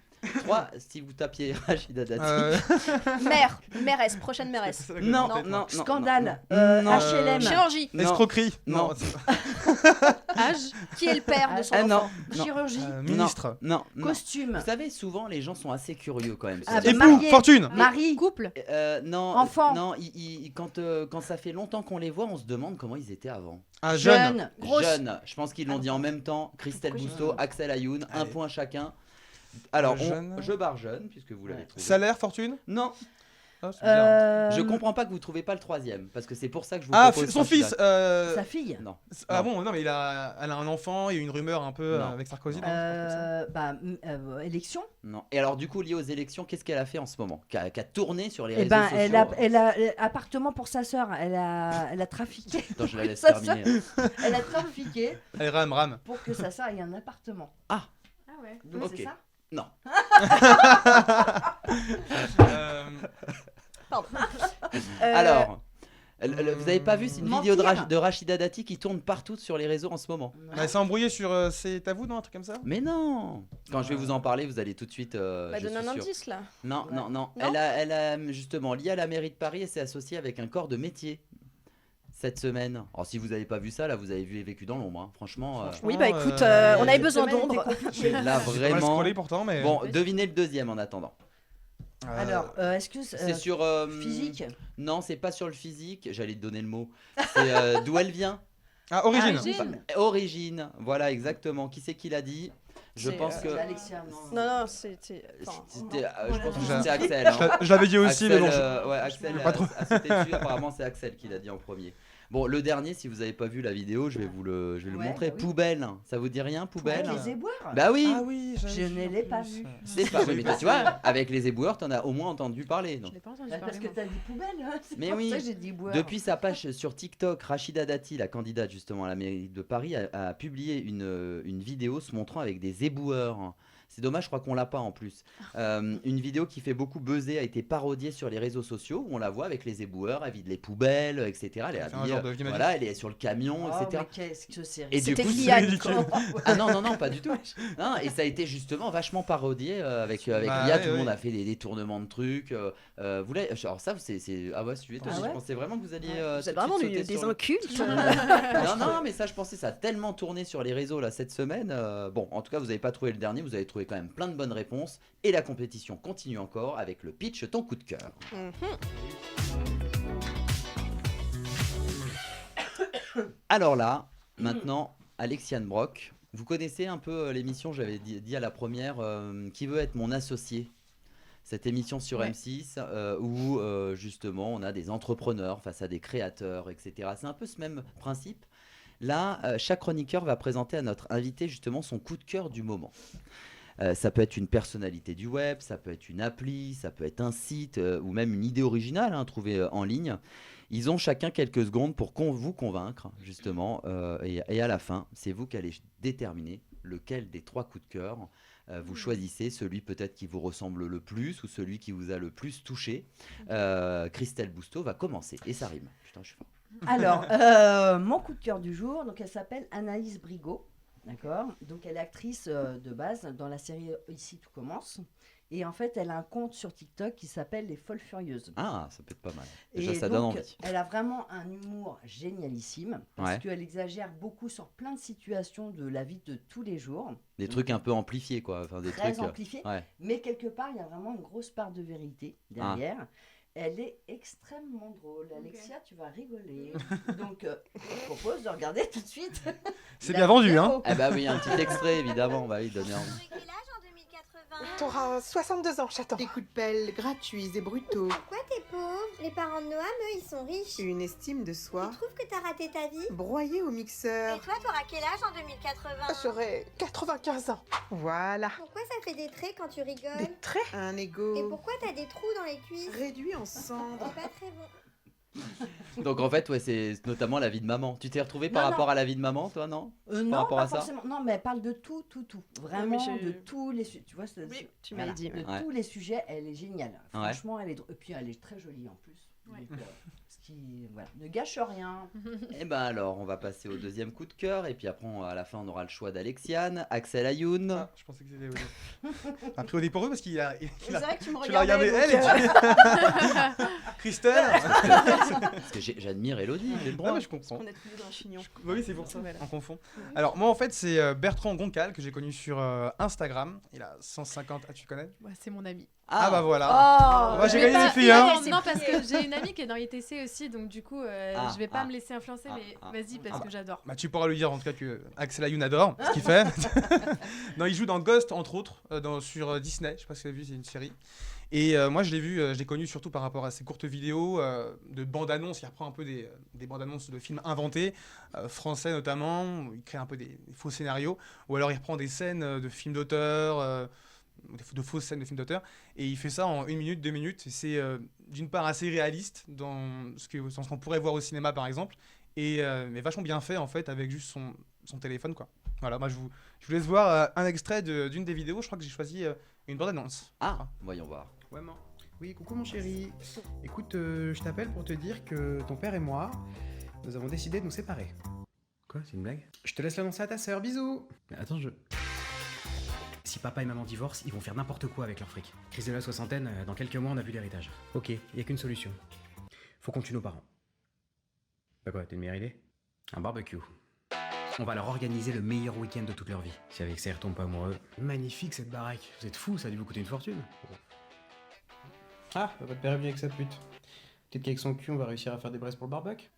3, si vous tapiez Rachida Dati. Mairesse, prochaine mairesse. Non, Non. non, non. Scandale. Non. HLM. Chirurgie. Non. Escroquerie. Non. Âge. Qui est le père de son Ah non. enfant? Non. Chirurgie. Ministre. Non, non. Costume. Vous savez, souvent, les gens sont assez curieux quand même. Ah, sur- bah, Époux. marié. Fortune. Mari. Couple. Non, Enfant. Non, quand ça fait longtemps qu'on les voit, on se demande comment ils étaient avant. Un jeune. Jeune. Grosse. Jeunes, je pense qu'ils l'ont dit en même temps. Christelle Bousseau, Axel Ayoun, un Allez. point chacun. Alors, Jeune. je barre jeune, puisque vous l'avez Ouais. trouvé. Salaire, fortune. Non, Ah, c'est bizarre. je comprends pas que vous trouvez pas le troisième, parce que c'est pour ça que je vous Ah, propose son Rachida. fils. Sa fille. Non. Ah bon, non, mais elle a un enfant, il y a eu une rumeur un peu Non. avec Sarkozy. non, c'est pas Élection. Non. Et alors, du coup, lié aux élections, qu'est-ce qu'elle a fait en ce moment Qu'a tourné sur les Eh réseaux ben, sociaux elle a appartement pour sa sœur. Elle a trafiqué. Attends, je la laisse Ça, terminer. Elle a trafiqué ça. Allez, rame. pour que sa sœur ait un appartement. Ah ouais. Donc Ok. c'est ça. Non. Alors, vous avez pas vu, c'est une vidéo Mentir. de Rachida Dati qui tourne partout sur les réseaux en ce moment. Elle s'est embrouillée sur C'est à vous, non, un truc comme ça. Mais non. Quand je vais vous en parler, vous allez tout de suite. Bah, je donne un suis sûr. indice là. Non, non, non. Non Elle a justement lié à la mairie de Paris et s'est associée avec un corps de métier cette semaine. Alors si vous n'avez pas vu ça, là vous avez vécu dans l'ombre. Hein. Franchement, Oui, bah écoute, Euh, on avait cette besoin semaine d'ombre. était compliquée. là J'ai pas mal vraiment. scrollé pourtant, mais. Bon, devinez le deuxième en attendant. Alors, est-ce que C'est sur. physique? Non, c'est pas sur le physique. J'allais te donner le mot. C'est d'où elle vient. Ah, origine. Origine. Origine. Voilà, exactement. Qui c'est qui l'a dit? Je C'est, pense que. Alexia, non. Non, non, c'était. Enfin, C'était, je pense que Je- c'était Axel. hein. Je l'avais dit aussi, mais Axel, bon. ouais, Axel pas trop. a sauté dessus. Apparemment, c'est Axel qui l'a dit en premier. Bon, le dernier, si vous n'avez pas vu la vidéo, je vais le Ouais, montrer. bah oui. Poubelle. Ça vous dit rien, poubelle? Les éboueurs. Bah oui. Ah oui, Je ne l'ai pas vu. C'est pas. Oui, mais toi, tu vois, avec les éboueurs, t'en as au moins entendu parler. Je Donc. l'ai pas entendu Bah, parler. parce que moi. t'as dit poubelle. Hein. C'est Mais pour oui. ça que j'ai dit éboueur. Depuis sa page sur TikTok, Rachida Dati, la candidate justement à la mairie de Paris, a publié une vidéo se montrant avec des éboueurs. C'est dommage, je crois qu'on l'a pas en plus. Une vidéo qui fait beaucoup buzzer a été parodiée sur les réseaux sociaux où on la voit avec les éboueurs, elle vide les poubelles, etc. Elle est C'est un habillée, genre de vie magique. voilà, elle est sur le camion, Oh, etc. mais qu'est-ce que c'est Et du C'était coup, Liane, c'est- quoi. Ah non, pas du tout. Non, et ça a été justement vachement parodié avec Bah, Lia, ouais, tout le monde ouais. a fait des détournements de trucs. Vous l'avez- alors ça, ah ouais, je suis étonné, Ah ouais je pensais vraiment que vous alliez... Vous tout êtes de vraiment suite sauter des sur le- incultes. Non, mais ça, je pensais, ça a tellement tourné sur les réseaux là cette semaine. Bon, en tout cas, vous n'avez pas trouvé le dernier, vous avez trouvé quand même plein de bonnes réponses. Et la compétition continue encore avec le pitch ton coup de cœur. Alors là, maintenant, Alexiane Brock, vous connaissez un peu l'émission, j'avais dit à la première, Qui veut être mon associé? Cette émission sur Ouais. M6 où justement on a des entrepreneurs face à des créateurs, etc. C'est un peu ce même principe. Là, chaque chroniqueur va présenter à notre invité justement son coup de cœur du moment. Ça peut être une personnalité du web, ça peut être une appli, ça peut être un site ou même une idée originale trouvée en ligne. Ils ont chacun quelques secondes pour vous convaincre justement et à la fin, c'est vous qui allez déterminer lequel des 3 coups de cœur vous choisissez, celui peut-être qui vous ressemble le plus ou celui qui vous a le plus touché. Christelle Bousteau va commencer et ça rime. Putain, je suis fort. Alors, mon coup de cœur du jour, donc elle s'appelle Anaïs Brigaud, d'accord. Donc elle est actrice de base dans la série Ici tout commence. Et en fait, elle a un compte sur TikTok qui s'appelle Les Folles Furieuses. Ah, ça peut être pas mal. Déjà, Et ça donc, donne envie. elle a vraiment un humour génialissime parce Ouais. qu'elle exagère beaucoup sur plein de situations de la vie de tous les jours. Des trucs un peu amplifiés, quoi. Enfin, des Très trucs. amplifiés, Ouais. mais quelque part, il y a vraiment une grosse part de vérité derrière. Elle est extrêmement drôle. Alexia, tu vas rigoler. Donc, je te propose de regarder tout de suite. C'est la bien vendu, vidéo. hein. Ah bah oui, un petit extrait, évidemment. Bah oui, donner envie. T'auras 62 ans, chaton. Des coups de pelle gratuits et brutaux. Pourquoi t'es pauvre? Les parents de Noam, eux, ils sont riches. Une estime de soi. Tu trouves que t'as raté ta vie? Broyé au mixeur. Et toi, t'auras quel âge en 2080? J'aurai 95 ans. Voilà. Pourquoi ça fait des traits quand tu rigoles? Des traits. Un ego. Et pourquoi t'as des trous dans les cuisses? Réduit en cendres. C'est pas très bon. Donc en fait, ouais, c'est notamment la vie de maman. Tu t'es retrouvé par Non, rapport non. à la vie de maman, toi, non Non, Par rapport pas à ça forcément. Non, mais elle parle de tout. Vraiment, mais de tous les sujets. Tu vois, Oui, tu m'avais dit, De ouais. tous les sujets, elle est géniale. Ouais. Franchement, elle est drôle. Et puis, elle est très jolie en plus. Donc, ce qui voilà, ne gâche rien. Eh ben alors, on va passer au deuxième coup de cœur. Et puis après, à la fin, on aura le choix d'Alexiane, Axel Ayoun. Ah, je pensais que c'était Odé. A priori pour eux parce qu'il a. C'est vrai que tu me Tu l'as regardé regardais. elle et tu. Christelle. Parce que j'admire Elodie, j'ai le droit. Ouais, mais je comprends. On est tous les deux un chignon. Oui, c'est pour ça, Voilà. on confond. Alors, moi, en fait, c'est Bertrand Goncal que j'ai connu sur Instagram. Il a 150. Ah, tu connais? Ouais, c'est mon ami. Ah, bah voilà. Oh, Moi, j'ai Je vais gagné pas- des filles, hein. Non, parce que j'ai une amie qui est dans ITC aussi, donc du coup, je vais pas ah. me laisser influencer, mais vas-y, parce que j'adore. Bah, tu pourras lui dire en tout cas que Axel Ayoun adore ce qu'il fait. Non, il joue dans Ghost, entre autres, sur Disney. Je sais pas si vous avez vu, c'est une série. Et moi, je l'ai vu, je l'ai connu surtout par rapport à ses courtes vidéos de bandes-annonces. Il reprend un peu des bandes-annonces de films inventés, français notamment. Où il crée un peu des faux scénarios. Ou alors il reprend des scènes de films d'auteur, de fausses scènes de films d'auteur. Et il fait ça en 1 minute, 2 minutes. Et c'est d'une part assez réaliste dans dans ce qu'on pourrait voir au cinéma, par exemple. Mais vachement bien fait, en fait, avec juste son téléphone, quoi. Voilà, moi, je vous laisse voir un extrait d'une des vidéos. Je crois que j'ai choisi une bande-annonce. Ah, voyons voir. Ouais, maman. Oui, coucou mon chéri. Écoute, je t'appelle pour te dire que ton père et moi, nous avons décidé de nous séparer. Quoi, c'est une blague? Je te laisse l'annoncer à ta sœur, bisous. Mais attends, Si papa et maman divorcent, ils vont faire n'importe quoi avec leur fric. Crise de la soixantaine, dans quelques mois on a plus d'héritage. Ok, y a qu'une solution. Faut qu'on tue nos parents. Bah quoi, t'as une meilleure idée? Un barbecue. On va leur organiser le meilleur week-end de toute leur vie. Si avec ça ils retombent pas amoureux. Magnifique cette baraque. Vous êtes fous, ça a dû vous coûter une fortune. Ah, votre père est venu avec sa pute. Peut-être qu'avec son cul, on va réussir à faire des braises pour le barbecue.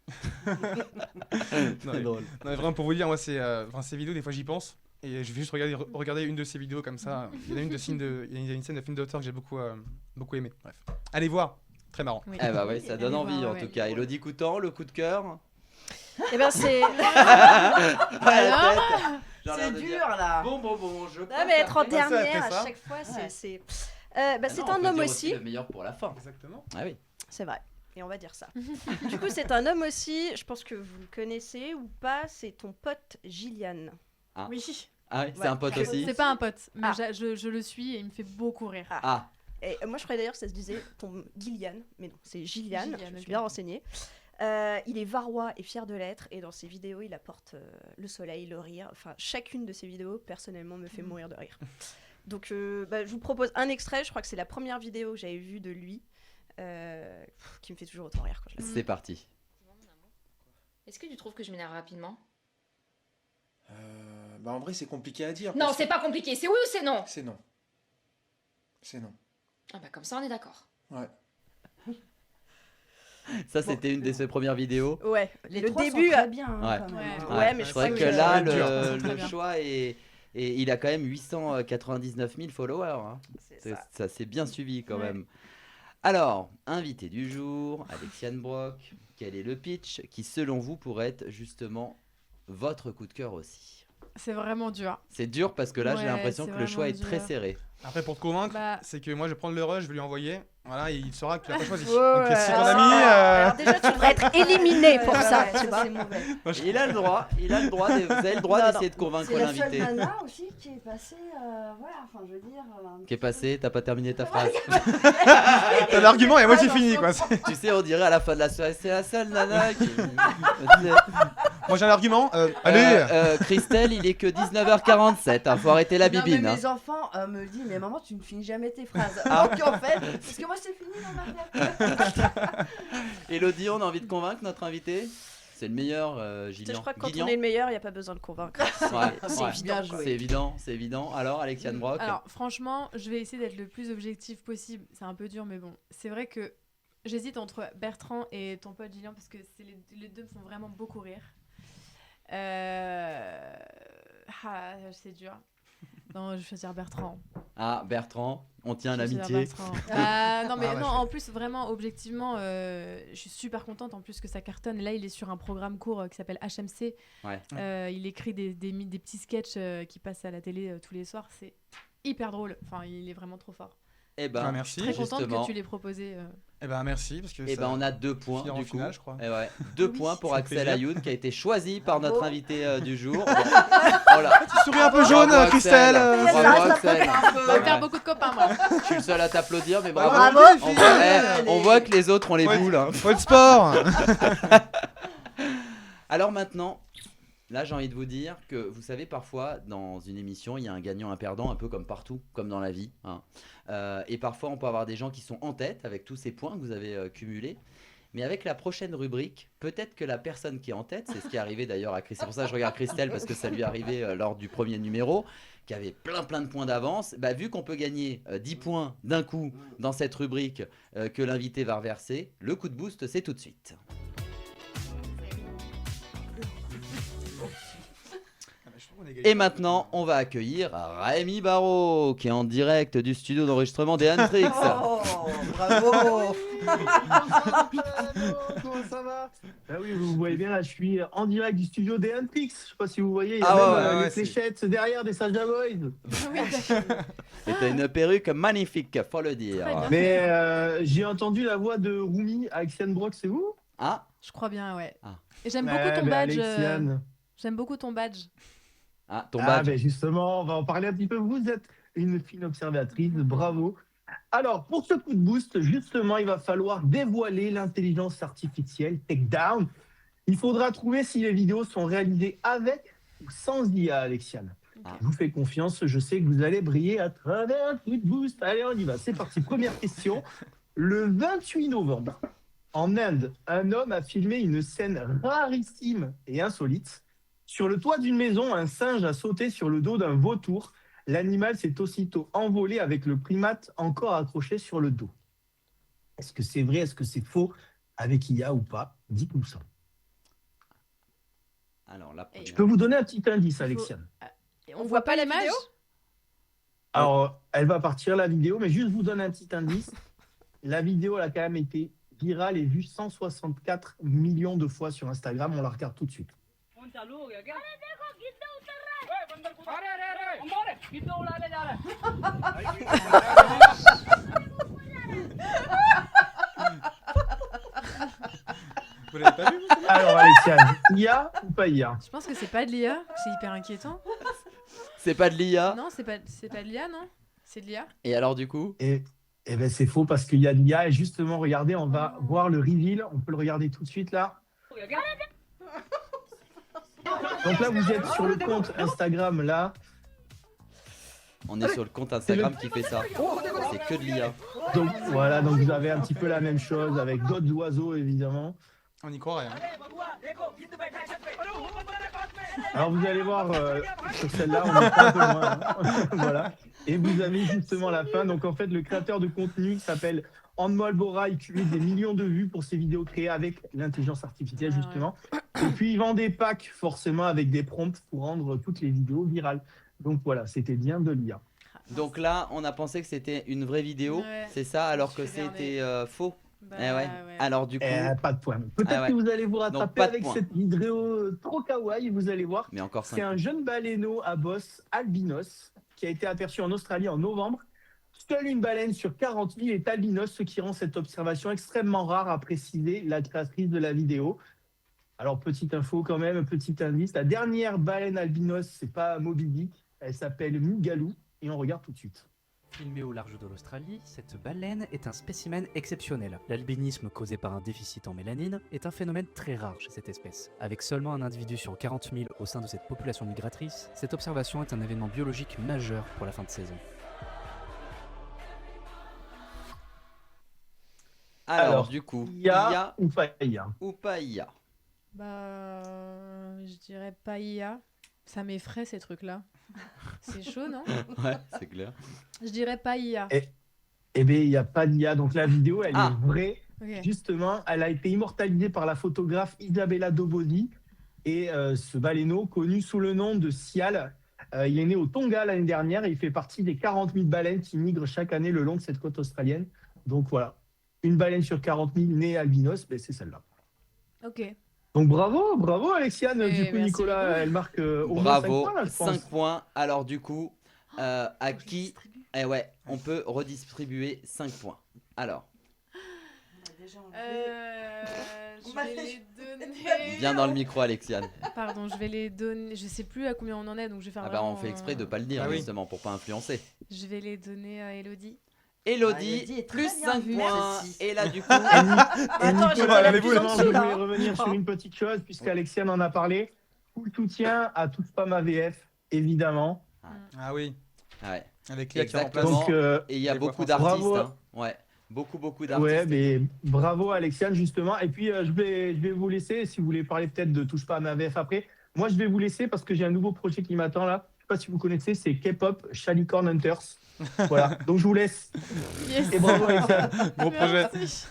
Non, mais vraiment, pour vous dire, moi, ces vidéos, des fois, j'y pense. Et je vais juste regarder une de ces vidéos comme ça. Il y en a une scène de film d'auteur que j'ai beaucoup aimé. Bref. Allez voir, très marrant. Oui. Eh bah ouais, ça donne envie en tout cas. Elodie Coutan, le coup de cœur. Eh ben c'est. C'est dur là. Bon, je. Ah, mais être en préfère dernière après ça. à chaque fois, Ouais. c'est. Ah C'est non, on un peut homme dire aussi. Le meilleur pour la fin. Exactement. Ah oui. C'est vrai. Et on va dire ça. Du coup, c'est un homme aussi. Je pense que vous le connaissez ou pas. C'est ton pote Gillian. Ah. Oui. Ah oui, c'est un pote aussi. C'est pas un pote, mais Ah. je le suis et il me fait beaucoup rire. Ah. Et moi, je croyais d'ailleurs que ça se disait Gillian, mais non, c'est Gillian, Gillian, je me ok. suis bien renseignée. Il est varois et fier de l'être, et dans ses vidéos, il apporte le soleil, le rire. Enfin, chacune de ses vidéos, personnellement, me fait mourir de rire. Donc, je vous propose un extrait. Je crois que c'est la première vidéo que j'avais vue de lui, qui me fait toujours autant rire quand je la vois. C'est parti. Est-ce que tu trouves que je m'énerve rapidement? Bah en vrai c'est compliqué à dire. Non, parce c'est que- pas compliqué, c'est oui ou c'est non? C'est non. C'est non. Ah bah comme ça on est d'accord. Ouais. Ça, c'était une de ses premières vidéos. Ouais, Les le trois sont début. très bien, Ouais. quand même. Ouais, mais je je crois crois que que là, ça va être dur. le Très bien. choix est. Et il a quand même 899 000 followers. Hein. Ça s'est bien suivi quand Ouais. même. Alors, invité du jour, Alexiane Brock. Quel est le pitch qui, selon vous, pourrait être justement votre coup de cœur aussi? C'est vraiment dur. C'est dur parce que là, j'ai Ouais, l'impression c'est que le choix est vraiment très dur. serré. Après, pour te convaincre, Bah. c'est que moi je vais prendre le rush, je vais lui envoyer. Voilà, et il saura que tu l'as pas choisi. Ouais, Donc si ton ouais. ami. Alors déjà, tu devrais être éliminé pour ça, tu vois. Il a le droit, vous avez le droit Non, d'essayer non. de convaincre C'est la seule l'invité. nana aussi qui est passée, voilà, enfin je veux dire... Qui est passé, t'as pas terminé ta phrase. T'as l'argument et à moitié fini quoi. Tu sais, on dirait à la fin de la soirée, c'est la seule nana qui. Moi j'ai un argument. Allez. Christelle, il est que 19h47, hein, faut arrêter la Non, bibine. mais hein. mes enfants me disent, mais maman, tu ne finis jamais tes phrases. Ah. Donc en fait, parce que moi c'est fini dans ma tête. Elodie, on a envie de convaincre notre invité? C'est le meilleur, Tu sais, Gillian. je crois que quand Guillian on est le meilleur, il n'y a pas besoin de convaincre. Ouais, C'est ouais. évident. quoi. C'est évident, c'est évident. Alors, Alexiane Brock. Alors franchement, je vais essayer d'être le plus objectif possible. C'est un peu dur, mais bon. C'est vrai que j'hésite entre Bertrand et ton pote Gillian parce que les deux me font vraiment beaucoup rire. C'est dur. Non, je vais choisir Bertrand. Ah, Bertrand, on tient à Je vais choisir l'amitié. Bertrand. Non, mais Ah, ouais, non, je- en plus, vraiment, objectivement, je suis super contente en plus que ça cartonne. Et là, il est sur un programme court qui s'appelle HMC. Ouais. Il écrit des petits sketchs qui passent à la télé tous les soirs. C'est hyper drôle. Enfin, il est vraiment trop fort. Eh ben, Ah, merci. Très contente justement. que tu l'aies proposé. Eh ben merci parce que. Eh ça- ben, on a 2 points finira en du coup. finale, je crois. Eh ouais, 2 Oui, points pour ça fait Axel plaisir. Ayoun qui a été choisi par notre Bravo. invité du jour. Voilà. Tu souris un peu jaune, Bravo, Christelle. Axel. Bravo, Axel. Je vais faire beaucoup de copains, moi. Je suis le seul à t'applaudir, mais bravo. Bravo. On voit, on voit que les autres ont les Ouais. boules. Hein. Faut être sport. Alors maintenant, là j'ai envie de vous dire que vous savez parfois dans une émission il y a un gagnant, un perdant, un peu comme partout, comme dans la vie. Hein. Et parfois on peut avoir des gens qui sont en tête avec tous ces points que vous avez cumulés. Mais avec la prochaine rubrique, peut-être que la personne qui est en tête, c'est ce qui est arrivé d'ailleurs à Christelle, c'est pour ça que je regarde Christelle parce que ça lui est arrivé lors du premier numéro, qui avait plein de points d'avance, bah, vu qu'on peut gagner 10 points d'un coup dans cette rubrique que l'invité va reverser, le coup de boost c'est tout de suite. Et maintenant, on va accueillir Rémi Barraud, qui est en direct du studio d'enregistrement des Hantrix. Oh, bravo. Comment ça va? Ah oui, vous voyez bien là, je suis en direct du studio des Huntrix. Je sais pas si vous voyez, il y a Ah même ouais, les ouais, fléchettes derrière des Saja Boys. Et t'as une perruque magnifique, faut le dire. Mais j'ai entendu la voix de Rumi, Alexiane Brock, c'est vous? Ah, Je crois bien, ouais. Ah. Et j'aime Ouais, beaucoup ton mais badge. Alexiane. J'aime beaucoup ton badge. ah ton Ah, badge. ben justement, on va en parler un petit peu. Vous êtes une fine observatrice, bravo. Alors, pour ce coup de boost, justement, il va falloir dévoiler l'intelligence artificielle, Takedown. Il faudra trouver si les vidéos sont réalisées avec ou sans IA, Alexiane. Ah. Je vous fais confiance, je sais que vous allez briller à travers un coup de boost. Allez, on y va, c'est parti. Première question. Le 28 novembre, en Inde, un homme a filmé une scène rarissime et insolite. Sur le toit d'une maison, un singe a sauté sur le dos d'un vautour. L'animal s'est aussitôt envolé avec le primate encore accroché sur le dos. Est-ce que c'est vrai, est-ce que c'est faux, avec IA ou pas? Dites-nous ça. Alors, la Je peux vous donner un petit indice, Alexiane. On voit pas l'image? vidéo Alors, elle va partir, la vidéo, mais juste vous donne un petit indice. La vidéo, elle a quand même été virale et vue 164 millions de fois sur Instagram. On la regarde tout de suite. Vous l'avez pas vu vous Alors, Alexiane, IA ou pas IA? Je pense que c'est pas de l'IA. C'est hyper inquiétant. C'est pas de l'IA. Non, c'est pas de l'IA, non? C'est de l'IA? Et alors du coup? Et ben c'est faux parce qu'il y a de l'IA. Et justement, regardez, on va voir le reveal. On peut le regarder tout de suite là. Donc là, vous êtes sur le compte Instagram là. On est sur le compte Instagram qui fait ça. C'est que de l'IA. Donc voilà, donc vous avez un petit peu la même chose avec d'autres oiseaux évidemment. On y croirait. Hein. Alors vous allez voir sur celle-là, on est pas un peu loin. Hein. Voilà. Et vous avez justement la fin. Donc en fait, le créateur de contenu qui s'appelle Anmol Bora, il cumule des millions de vues pour ses vidéos créées avec l'intelligence artificielle justement. Et puis il vend des packs forcément avec des prompts pour rendre toutes les vidéos virales. Donc voilà, c'était bien de l'IA. Donc là, on a pensé que c'était une vraie vidéo, c'est ça, alors que c'était faux. Ouais. Alors du coup, pas de point. Peut-être que vous allez vous rattraper avec cette vidéo trop kawaii, vous allez voir. Mais encore c'est un jeune baleineau à bosse albinos qui a été aperçu en Australie en novembre. Seule une baleine sur 40 000 est albinos, ce qui rend cette observation extrêmement rare, a précisé la créatrice de la vidéo. Alors, petite info quand même, petit indice. La dernière baleine albinos, c'est pas Moby Dick, elle s'appelle Migaloo et on regarde tout de suite. Filmée au large de l'Australie, cette baleine est un spécimen exceptionnel. L'albinisme causé par un déficit en mélanine est un phénomène très rare chez cette espèce. Avec seulement un individu sur 40 000 au sein de cette population migratrice, cette observation est un événement biologique majeur pour la fin de saison. Alors du coup, IA ou pas IA? Ou pas IA? Bah, je dirais pas IA. Ça m'effraie ces trucs-là. C'est chaud, non? Ouais, c'est clair. Je dirais pas IA. Eh bien, il n'y a pas d'IA. Donc la vidéo, elle est vraie. Ok. Justement, elle a été immortalisée par la photographe Isabella Dobosi. Et ce baleineau, connu sous le nom de Sial, il est né au Tonga l'année dernière et il fait partie des 40 000 baleines qui migrent chaque année le long de cette côte australienne. Donc voilà, une baleine sur 40 000 née albinos, ben, c'est celle-là. Ok. Donc bravo Alexiane. Du coup, merci Nicolas, beaucoup. elle marque au moins Bravo, 5 points, là, je pense. 5 points. Alors du coup, à qui on peut redistribuer 5 points. Alors, Je vais les donner. viens dans le micro, Alexiane. Pardon, je vais les donner. Je sais plus à combien on en est, donc je vais faire. Ah bah on vraiment, fait exprès de pas le dire Ah oui. justement pour pas influencer. Je vais les donner à Elodie. Elodie, Elodie est plus très bien 5 vue, points. merci. Et là du coup, Attends, je Nicolas, vais la plus en je dessous, là, voulais hein. revenir sur une petite chose, puisqu'Alexiane en a parlé. Full soutien à Touche pas ma VF, évidemment. Ah oui. ouais. Avec Léa qui Exactement. remplace. Donc, Et il y a les voix beaucoup françaises. d'artistes. Bravo. Hein. Ouais, beaucoup d'artistes. Ouais, mais bravo Alexiane, justement. Et puis, je vais vous laisser, si vous voulez parler peut-être de Touche pas à ma VF après. Moi, je vais vous laisser parce que j'ai un nouveau projet qui m'attend là. Je sais pas si vous connaissez, c'est K-pop Chalicorn Hunters. Voilà, donc je vous laisse. Yes. Et bravo Alexiane. Gros projet. Merci.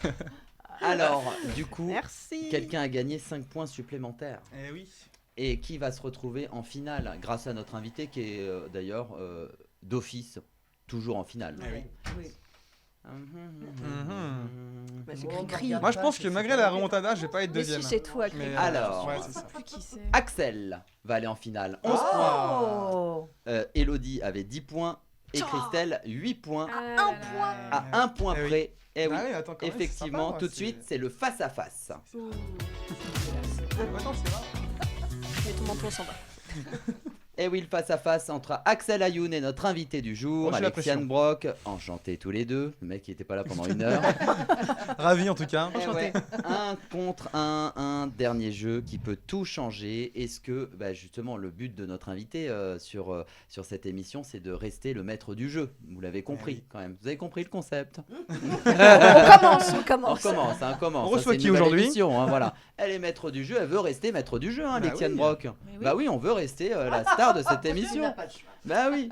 Alors, du coup, Merci. quelqu'un a gagné 5 points supplémentaires. Eh oui. Et qui va se retrouver en finale grâce à notre invité qui est d'ailleurs d'office toujours en finale. Eh oui. Bah, c'est Bon, cri-cri. regarde Moi, je pas, pense c'est que malgré la super. remontada, je vais pas être Mais deuxième. si, c'est toi, Mais, Grégory. Alors. ouais, c'est ça. Plus qui c'est. Axel va aller en finale. 11 points. Oh Elodie avait 10 points. Et Christelle, 8 points. À un point. À 1 point Eh oui. près. Eh oui, Ah oui, attends, quand même, c'est effectivement, sympa, tout de c'est- suite, c'est le face-à-face. Attends, c'est rare. Mais ton menton s'en va. Et oui, le face-à-face entre Axel Ayoun et notre invité du jour, Oh, j'ai la Alexiane pression. Brock. Enchantés tous les deux. Le mec qui était pas là pendant 1 heure. Ravi en tout cas. Eh ouais, 1 contre 1, un dernier jeu qui peut tout changer. Est-ce que, bah, justement, le but de notre invité sur cette émission, c'est de rester le maître du jeu. Vous l'avez compris quand même. Vous avez compris le concept. On commence. On commence. On Ça, reçoit c'est une qui nouvelle aujourd'hui émission, hein, voilà. Elle est maître du jeu, elle veut rester maître du jeu, hein, Bah Alexiane oui. Brock. Bah oui, on veut rester la star de cette émission. Bah oui.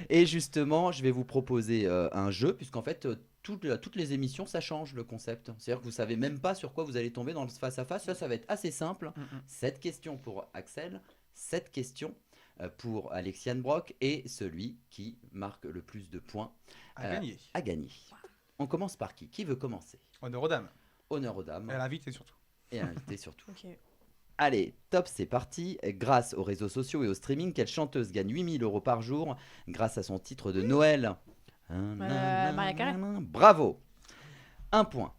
Et justement, je vais vous proposer un jeu, puisqu'en fait, toutes les émissions, ça change le concept. C'est-à-dire que vous savez même pas sur quoi vous allez tomber dans le face-à-face. Ça va être assez simple. 7 questions pour Axel, 7 questions pour Alexiane Brock, et celui qui marque le plus de points À gagner. a gagné. On commence par qui? Qui veut commencer? Honneur aux dames. Honneur aux dames. Et à l'invité surtout. Et à l'invité surtout. Ok. Allez, top, c'est parti. Grâce aux réseaux sociaux et au streaming, quelle chanteuse gagne 8 000 € par jour grâce à son titre de Noël? Mariah Carey. Bravo. 1 point.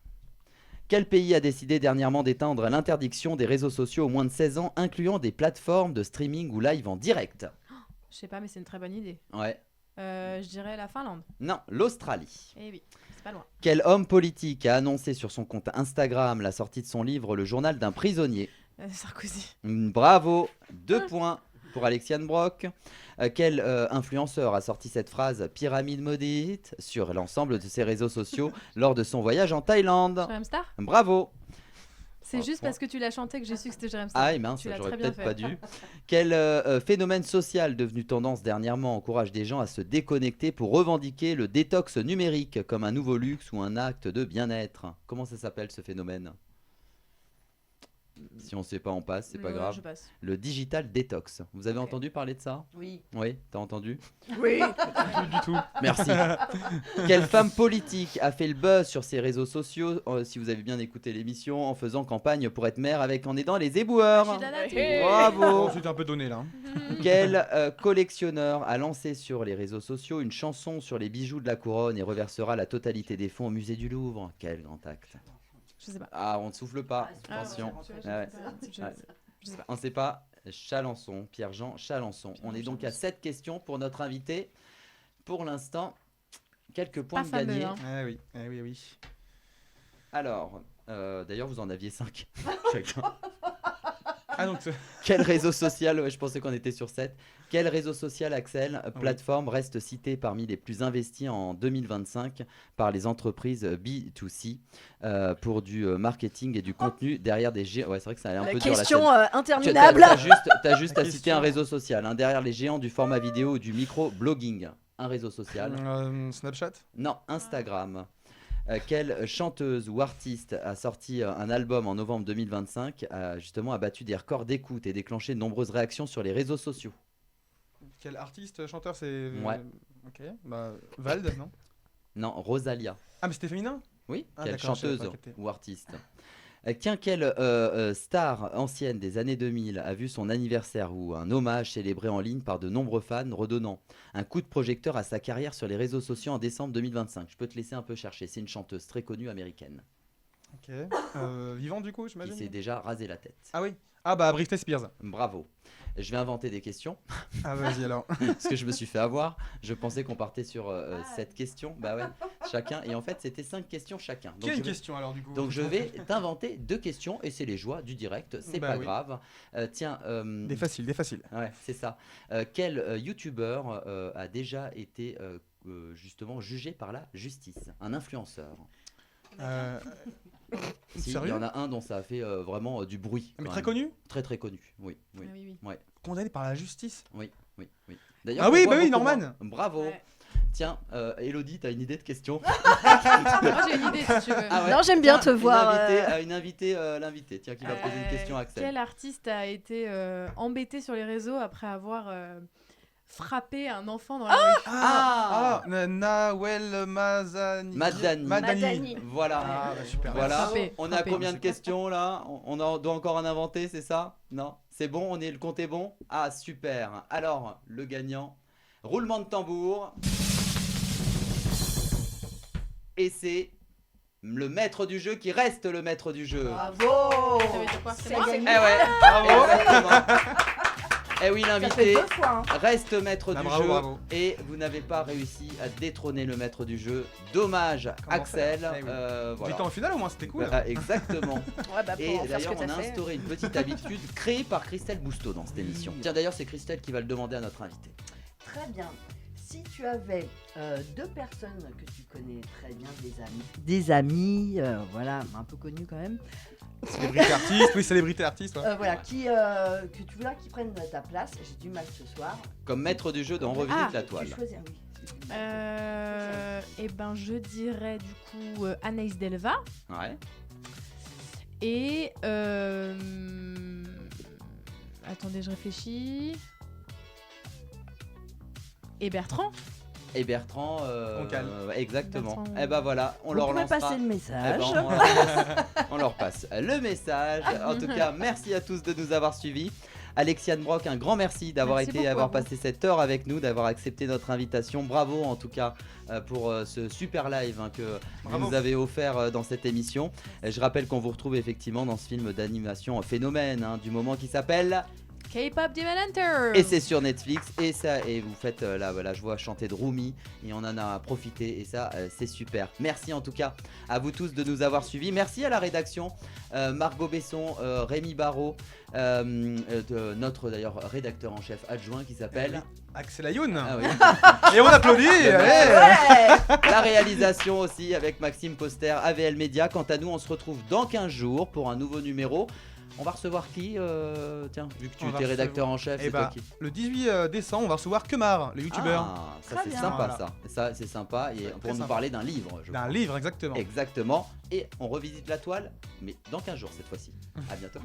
Quel pays a décidé dernièrement d'étendre l'interdiction des réseaux sociaux aux moins de 16 ans, incluant des plateformes de streaming ou live en direct? Je sais pas, mais c'est une très bonne idée. Ouais. Je dirais la Finlande. Non, l'Australie. Eh oui, c'est pas loin. Quel homme politique a annoncé sur son compte Instagram la sortie de son livre Le journal d'un prisonnier? Sarkozy. Bravo, 2 points pour Alexiane Brock. Quel influenceur a sorti cette phrase pyramide maudite sur l'ensemble de ses réseaux sociaux lors de son voyage en Thaïlande? Jérém Star. Bravo. C'est juste parce que tu l'as chanté que j'ai su que c'était Jérém Star. Ah, mince, Tu l'as j'aurais très bien peut-être fait. pas dû. Quel phénomène social devenu tendance dernièrement encourage des gens à se déconnecter pour revendiquer le détox numérique comme un nouveau luxe ou un acte de bien-être? Comment ça s'appelle ce phénomène? Si on sait pas, on passe, c'est pas Ouais, grave. je passe. Le digital détox. Vous avez entendu parler de ça? Oui. Oui, t'as entendu? Oui. Du tout. Merci. Quelle femme politique a fait le buzz sur ses réseaux sociaux, si vous avez bien écouté l'émission, en faisant campagne pour être maire en aidant les éboueurs? Bravo. C'était un peu donné là. Quel collectionneur a lancé sur les réseaux sociaux une chanson sur les bijoux de la couronne et reversera la totalité des fonds au musée du Louvre? Quel grand acte. Je sais pas. Ah, on ne souffle pas. Ah, Attention. ouais, je sais Ah ouais. pas. Je sais pas. On ne sait pas. Chalençon, Pierre-Jean Chalençon. On est donc à 7 questions pour notre invité. Pour l'instant, quelques points de fameux, gagnés. hein. Ah oui, ah oui, oui. Alors, d'ailleurs, vous en aviez 5 chacun. Ah donc Quel réseau social, ouais, je pensais qu'on était sur 7. Quel réseau social, Axel, plateforme reste cité parmi les plus investis en 2025 par les entreprises B2C pour du marketing et du contenu derrière des géants? Ouais, c'est vrai que ça a un peu dur la question chaîne. interminable. T'as juste La à citer question. un réseau social, hein, derrière les géants du format vidéo ou du micro-blogging. Un réseau social. Snapchat? Non, Instagram. Quelle chanteuse ou artiste a sorti un album en novembre 2025, justement a battu des records d'écoute et déclenché de nombreuses réactions sur les réseaux sociaux? Quel artiste, chanteur c'est Ouais. Ok. Bah, Vald, non? Non, Rosalia. Ah, mais c'était féminin? Oui, Ah, quelle d'accord, j'avais chanteuse pas capté. ou artiste? Tiens, quelle star ancienne des années 2000 a vu son anniversaire ou un hommage célébré en ligne par de nombreux fans, redonnant un coup de projecteur à sa carrière sur les réseaux sociaux en décembre 2025? Je peux te laisser un peu chercher, c'est une chanteuse très connue américaine Ok. Vivant du coup, qui j'imagine? s'est déjà rasé la tête. Ah oui. Ah bah Britney Spears. Bravo. Je vais inventer des questions. Ah vas-y alors. Parce que je me suis fait avoir. Je pensais qu'on partait sur 7 questions. Bah ouais, chacun. Et en fait, c'était 5 questions chacun. Donc, Quelle je vais- question alors du coup? Donc je vais t'inventer 2 questions et c'est les joies du direct. C'est Bah pas oui. grave. Tiens. Des faciles, des faciles. Ouais, c'est ça. Quel youtubeur a déjà été justement jugé par la justice? Un influenceur. Si, il y Sérieux? en a un dont ça a fait vraiment du bruit. Mais quand très même. connu? Très très connu, oui. Oui. Ah oui, oui. Ouais. Condamné par la justice? Oui, oui, oui. Ah oui, on bah voit oui, beaucoup Norman. moins. Bravo. Ouais. Tiens, Elodie, t'as une idée de question? Moi j'ai une idée si tu veux. Ah ouais. Non, j'aime bien Tiens, te voir, Une invitée, l'invité, tiens, qui va poser une question à Axel. Quel artiste a été embêté sur les réseaux après avoir frappé un enfant dans la rue? Ah, Nawel Madani. Madani. Voilà. Ah, bah, super. Voilà. Frappé, On a frappé. combien de questions là? On en doit encore en inventer, c'est ça? Non? C'est bon, le compte est bon? Ah, super. Alors, le gagnant, roulement de tambour. Et c'est le maître du jeu qui reste le maître du jeu. Bravo. Ça veut dire quoi? C'est moi? Eh ouais, bravo. Eh oui, Ça fait l'invité 2 fois. Hein. reste maître Ah, du bravo, jeu bravo. et vous n'avez pas réussi à détrôner le maître du jeu. Dommage, Comment Axel. faire? Eh oui. Voilà. J'étais en finale au moins, c'était cool. Bah, exactement. Ouais, bah, pour Et en faire ce d'ailleurs, que on a t'as fait. instauré une petite habitude créée par Christelle Bousteau dans cette émission. Tiens, d'ailleurs, c'est Christelle qui va le demander à notre invité. Très bien. Si tu avais 2 personnes que tu connais très bien, des amis, voilà, un peu connus quand même, Célébrité artiste, oui, célébrité artiste. Ouais. voilà, que tu voudrais qu'ils prennent ta place, j'ai du mal ce soir. Comme maître du jeu dans Revisite la toile. Tu choisis, oui. Eh ben je dirais du coup Anaïs Delva Ouais. et attendez, je réfléchis. Et Bertrand. Et Bertrand, Roncal. exactement. Bertrand. Et ben voilà, on Vous leur pouvez lancera. passer le message. Eh ben, on leur passe le message. En tout cas, merci à tous de nous avoir suivis. Alexiane Brock, un grand merci d'avoir Merci beaucoup avoir à vous. passé cette heure avec nous, d'avoir accepté notre invitation. Bravo en tout cas pour ce super live que vous Bravo. nous avez offert dans cette émission. Je rappelle qu'on vous retrouve effectivement dans ce film d'animation phénomène du moment qui s'appelle K-pop Demon Hunter. Et c'est sur Netflix et vous faites je vois chanter de Rumi et on en a profité et ça c'est super. Merci en tout cas à vous tous de nous avoir suivis. Merci à la rédaction, Margot Besson, Rémi Barrault, notre d'ailleurs rédacteur en chef adjoint qui s'appelle Axel Ayoun. Ah oui. Et on applaudit. La réalisation aussi avec Maxime Poster, AVL Média. Quant à nous, on se retrouve dans 15 jours pour un nouveau numéro. On va recevoir qui tiens, vu que tu étais rédacteur en chef, c'est toi qui... Le 18 décembre, on va recevoir Kemar, le youtubeur. Ah, ça c'est sympa, Voilà. ça c'est sympa. Et pour nous parler d'un livre. D'un livre, exactement. Exactement. Et on revisite la toile, mais dans 15 jours cette fois-ci. À bientôt.